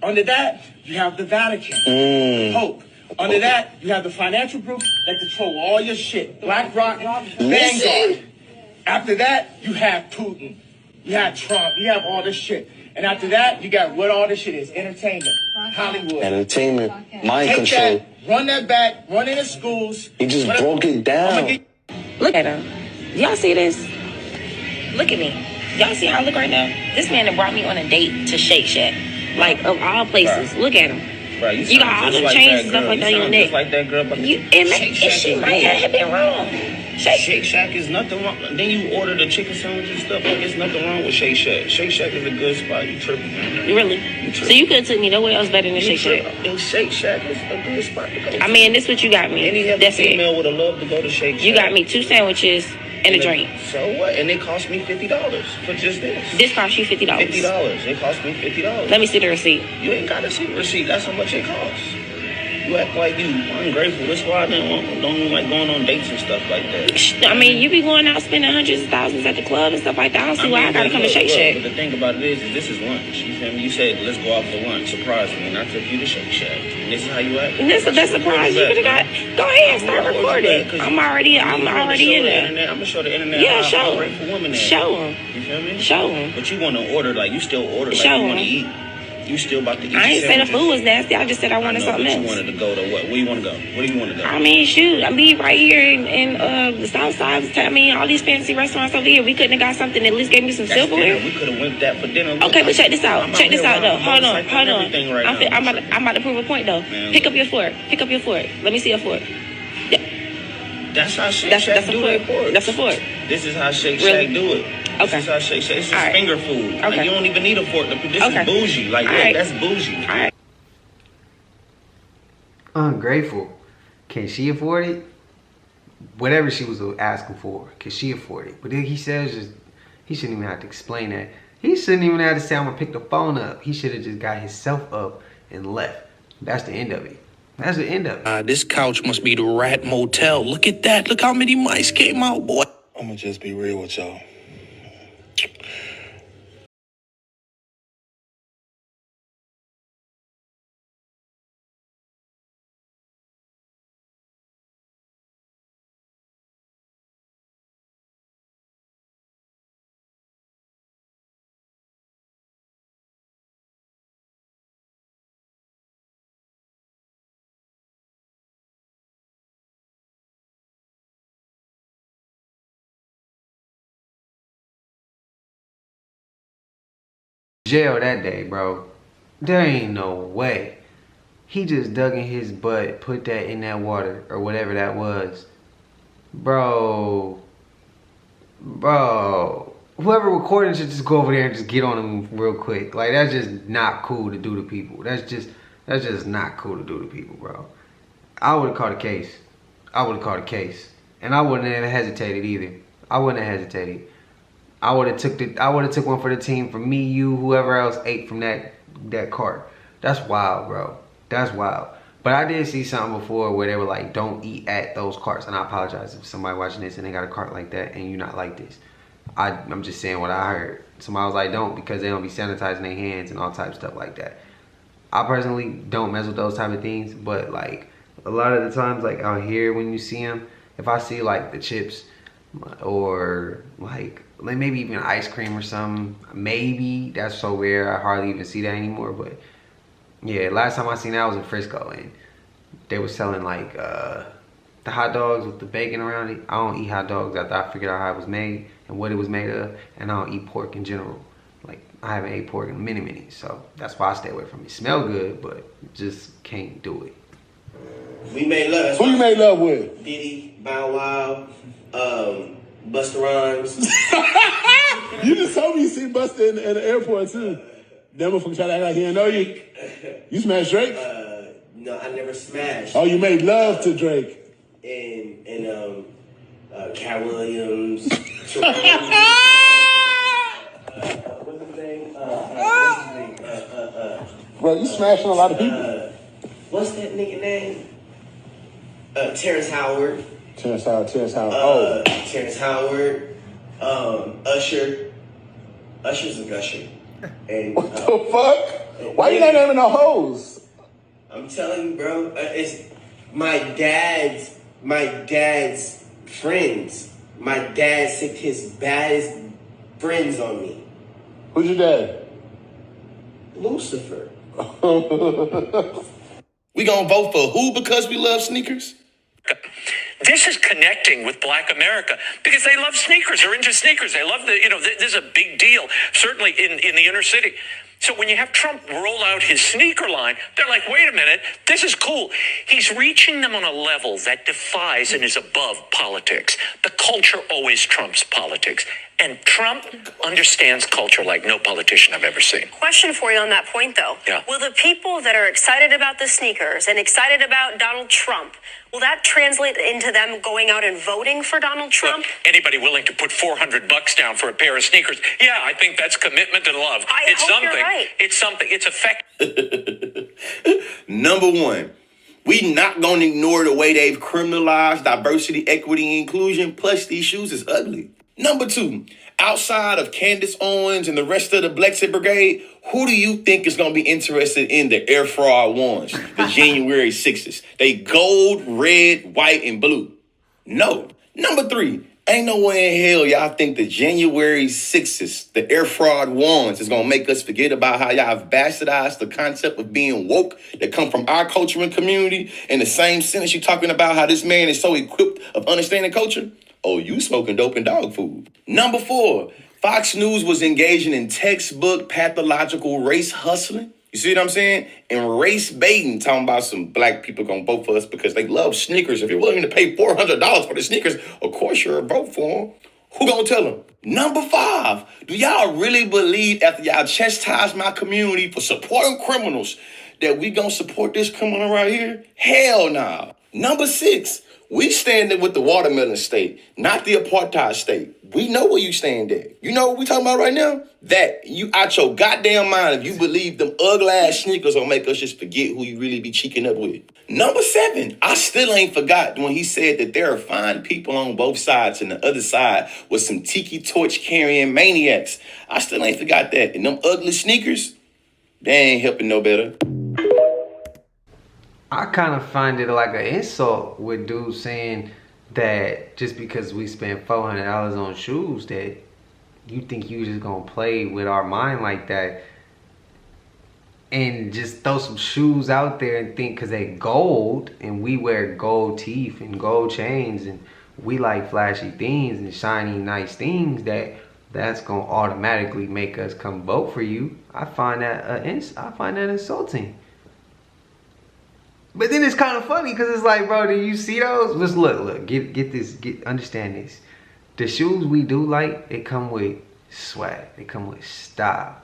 Under that, you have the Vatican, Pope. Under that, you have the financial groups that control all your shit. BlackRock, Vanguard. After that, you have Putin. You have Trump. You have all this shit. And after that, you got what all this shit is. Entertainment. Hollywood. Entertainment. Mind control. That, run that back. Run into schools. He just broke it down. Look at him. Y'all see this? Look at me. Y'all see how I look right now? This man that brought me on a date to Shake Shack. Like, of all places. Right. Look at him. Bro, you got all the chains and stuff like that on your neck. Like that girl, but she might have been wrong. Shake Shack is nothing wrong. Then you order the chicken sandwich and stuff. Like, it's nothing wrong with Shake Shack. Shake Shack is a good spot. You tripping. Really? So you could have took me nowhere else better than Shake Shack. And Shake Shack is a good spot to go to. I mean, this what you got me. Any other female would have loved to go to Shake Shack. You got me 2 sandwiches and a drink. So what? And it cost me $50 for just this. This cost you $50? $50. It cost me $50. Let me see the receipt. You ain't got to see the receipt. That's how much it costs. You act like you ungrateful. That's why I don't like going on dates and stuff like that. I mean, you be going out spending hundreds of thousands at the club and stuff like that. I don't see why I gotta come to Shake Shack. But the thing about it is this is lunch. You feel me? You said, let's go out for lunch. Surprise me. And I took you to Shake Shack. And this is how you act. And this is the best surprise you could have got. Go ahead, start recording. I'm already in there. I'm gonna show the internet. Yeah, show them. Show them. You feel me? Show them. But you want to order like you still order like you want to eat. You still about to eat. I ain't say the food was nasty. I just said I wanted something else. You wanted to go to what? Where you want to go? Where do you want to go? I mean, shoot. I mean, right here in the South Side. I mean, all these fancy restaurants over here. We couldn't have got something that at least gave me some silverware. We could have went that for dinner. Okay, but check this out. Check this out, though. Hold on. I'm about to prove a point, though. Pick up your fork. Let me see your fork. That's how Shake Shack do their fork. That's a fork. This is how Shake Shack do it. Okay. This is how Shake Shack. This is finger food. Okay. Like, you don't even need a fork. This is bougie. Like, that's bougie. All right. Ungrateful. Can she afford it? Whatever she was asking for, can she afford it? But then he says he shouldn't even have to explain that. He shouldn't even have to say, I'm going to pick the phone up. He should have just got himself up and left. That's the end of it. That's the end of it. This couch must be the Rat Motel. Look at that. Look how many mice came out, boy. I'm going to just be real with y'all. Jail that day, bro. There ain't no way. He just dug in his butt, put that in that water or whatever that was. Bro. Whoever recording should just go over there and just get on him real quick. Like, that's just not cool to do to people. That's just not cool to do to people, bro. I would have caught a case. And I wouldn't have hesitated either. I wouldn't have hesitated. I would have took one for the team, for me, you, whoever else ate from that cart. That's wild, bro. That's wild. But I did see something before where they were like, don't eat at those carts. And I apologize if somebody watching this and they got a cart like that and you're not like this. I'm just saying what I heard. Somebody was like, don't, because they don't be sanitizing their hands and all types of stuff like that. I personally don't mess with those type of things, but like a lot of the times, like out here when you see them, if I see like the chips or like maybe even ice cream or something, maybe, that's so rare, I hardly even see that anymore. But yeah, last time I seen that was in Frisco and they were selling like the hot dogs with the bacon around it. I don't eat hot dogs after I figured out how it was made and what it was made of, and I don't eat pork in general. Like, I haven't ate pork in a minute, so that's why I stay away from it. Smell good, but just can't do it. We made love. Who you made love with? Diddy, Bow Wow, Busta Rhymes. You just told me you see Busta in the airport too. That motherfucker try to act like he didn't know you. You smashed Drake? No, I never smashed. Oh, you made love to Drake. And Katt Williams. What's his name? Bro, you smashing a lot of people. What's that nigga name? Terrence Howard. Terrence Howard. Terrence Howard. Usher. Usher's a gusher. And what the fuck? Why you not naming no hoes? I'm telling you, bro. It's my dad's friends. My dad sicked his baddest friends on me. Who's your dad? Lucifer. We gonna vote for who because we love sneakers? This is connecting with Black America because they love sneakers. They're into sneakers. They love this is a big deal, certainly in the inner city. So when you have Trump roll out his sneaker line, they're like, wait a minute, this is cool. He's reaching them on a level that defies and is above politics. The culture always trumps politics. And Trump understands culture like no politician I've ever seen. Question for you on that point, though. Yeah. Will the people that are excited about the sneakers and excited about Donald Trump, will that translate into them going out and voting for Donald Trump? Look, anybody willing to put $400 down for a pair of sneakers? Yeah, I think that's commitment and love. It's hope something. You're right. It's something. It's effective. Number one, we not gonna ignore the way they've criminalized diversity, equity, and inclusion. Plus, these shoes is ugly. Number two, outside of Candace Owens and the rest of the Blexit Brigade, who do you think is going to be interested in the Air Fraud ones, the January 6s? They gold, red, white, and blue. No. Number three, ain't no way in hell y'all think the January 6s, the Air Fraud ones, is going to make us forget about how y'all have bastardized the concept of being woke that come from our culture and community. In the same sentence you talking about how this man is so equipped of understanding culture. Oh, you smoking dope and dog food. Number four, Fox News was engaging in textbook pathological race hustling. You see what I'm saying? And race baiting, talking about some black people gonna vote for us because they love sneakers. If you're willing to pay $400 for the sneakers, of course you're a vote for them. Who gonna tell them? Number five, do y'all really believe after y'all chastise my community for supporting criminals that we gonna support this criminal right here? Hell no. Number six, we standing with the watermelon state, not the apartheid state. We know where you stand at. You know what we talking about right now? That you out your goddamn mind if you believe them ugly ass sneakers will make us just forget who you really be cheeking up with. Number seven, I still ain't forgot when he said that there are fine people on both sides and the other side was some tiki torch carrying maniacs. I still ain't forgot that. And them ugly sneakers, they ain't helping no better. I kind of find it like an insult with dudes saying that just because we spend $400 on shoes that you think you just gonna play with our mind like that and just throw some shoes out there and think because they gold and we wear gold teeth and gold chains and we like flashy things and shiny nice things that's gonna automatically make us come vote for you. I find that insulting. But then it's kind of funny because it's like, bro, do you see those? Let's look, get this, understand this. The shoes we do like, it come with swag. They come with style.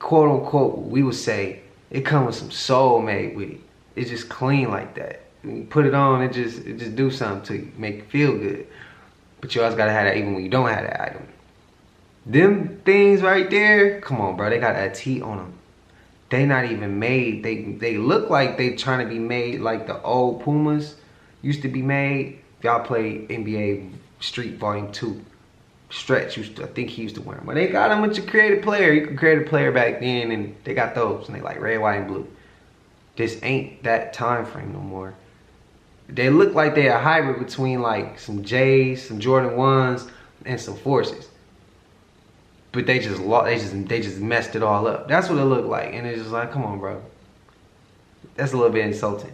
Quote unquote, we would say, it come with some soul made with it. It's just clean like that. When you put it on, it just do something to you, make you feel good. But you always gotta have that even when you don't have that item. Them things right there, come on, bro, they got a T on them. They not even made, they look like they trying to be made like the old Pumas used to be made. If y'all play NBA Street Volume 2, Stretch I think he used to wear them. But they got them with your creative player. You could create a player back then and they got those and they like red, white, and blue. This ain't that time frame no more. They look like they a hybrid between like some J's, some Jordan 1s, and some Forces. But they just messed it all up. That's what it looked like. And it's just like, come on, bro. That's a little bit insulting.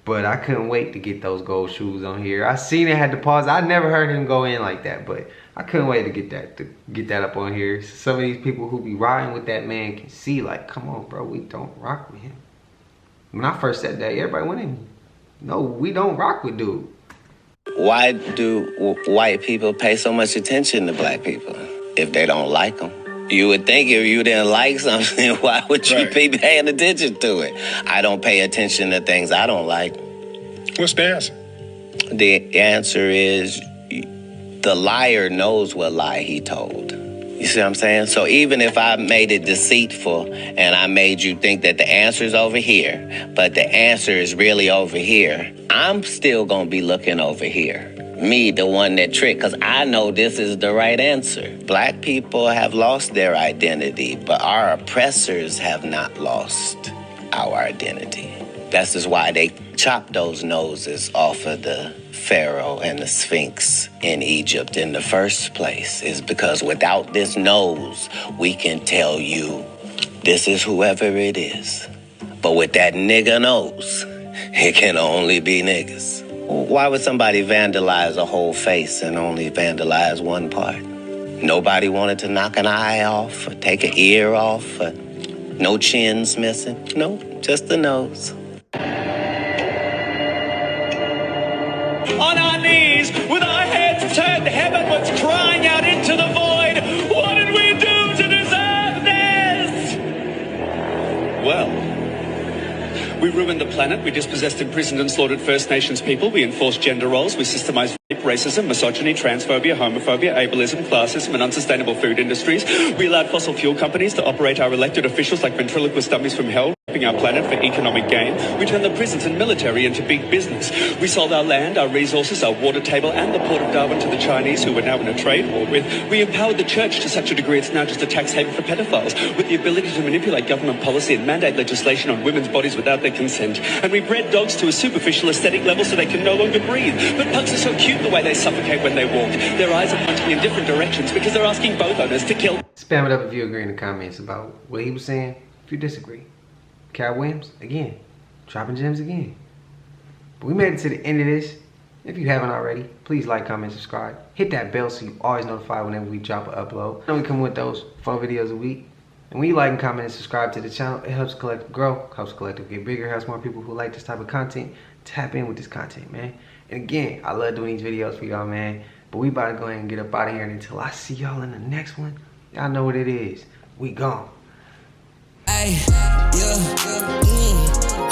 But I couldn't wait to get those gold shoes on here. I seen it, had to pause. I never heard him go in like that, but I couldn't wait to get that up on here. So some of these people who be riding with that man can see, like, come on, bro, we don't rock with him. When I first said that, everybody went in. No, we don't rock with dude. Why do white people pay so much attention to black people if they don't like them? You would think if you didn't like something, why would you be paying attention to it? I don't pay attention to things I don't like. What's the answer? The answer is the liar knows what lie he told. You see what I'm saying? So even if I made it deceitful and I made you think that the answer is over here, but the answer is really over here, I'm still gonna be looking over here. Me, the one that tricked, because I know this is the right answer. Black people have lost their identity, but our oppressors have not lost our identity. That's just why they chopped those noses off of the Pharaoh and the Sphinx in Egypt in the first place, is because without this nose, we can tell you this is whoever it is. But with that nigga nose, it can only be niggas. Why would somebody vandalize a whole face and only vandalize one part? Nobody wanted to knock an eye off or take an ear off or no chins missing. No, just the nose. On our knees, with our heads turned heavenwards, crying out into the void, what did we do to deserve this? Well, we ruined the planet, we dispossessed, imprisoned and slaughtered First Nations people, we enforced gender roles, we systemized rape, racism, misogyny, transphobia, homophobia, ableism, classism and unsustainable food industries. We allowed fossil fuel companies to operate our elected officials like ventriloquist dummies from hell, raping our planet for economic gain. We turned the prisons and military into big business. We sold our land, our resources, our water table and the port of Darwin to the Chinese, who we're now in a trade war with. We empowered the church to such a degree it's now just a tax haven for pedophiles, with the ability to manipulate government policy and mandate legislation on women's bodies without their consent. And we bred dogs to a superficial aesthetic level so they can no longer breathe. But pugs are so cute the way they suffocate when they walk. Their eyes are pointing in different directions because they're asking both owners to kill. Spam it up if you agree in the comments about what he was saying. If you disagree. Katt Williams, again, dropping gems again. But we made it to the end of this. If you haven't already, please like, comment, subscribe. Hit that bell so you're always notified whenever we drop an upload. I know we come with those 4 videos a week. And when you like and comment and subscribe to the channel, it helps Collective grow, helps Collective get bigger, helps more people who like this type of content tap in with this content, man. And again, I love doing these videos for y'all, man. But we about to go ahead and get up out of here. And until I see y'all in the next one, y'all know what it is. We gone. Ay, yeah,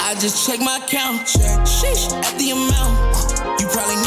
I just check my account. Sheesh, at the amount. You probably know.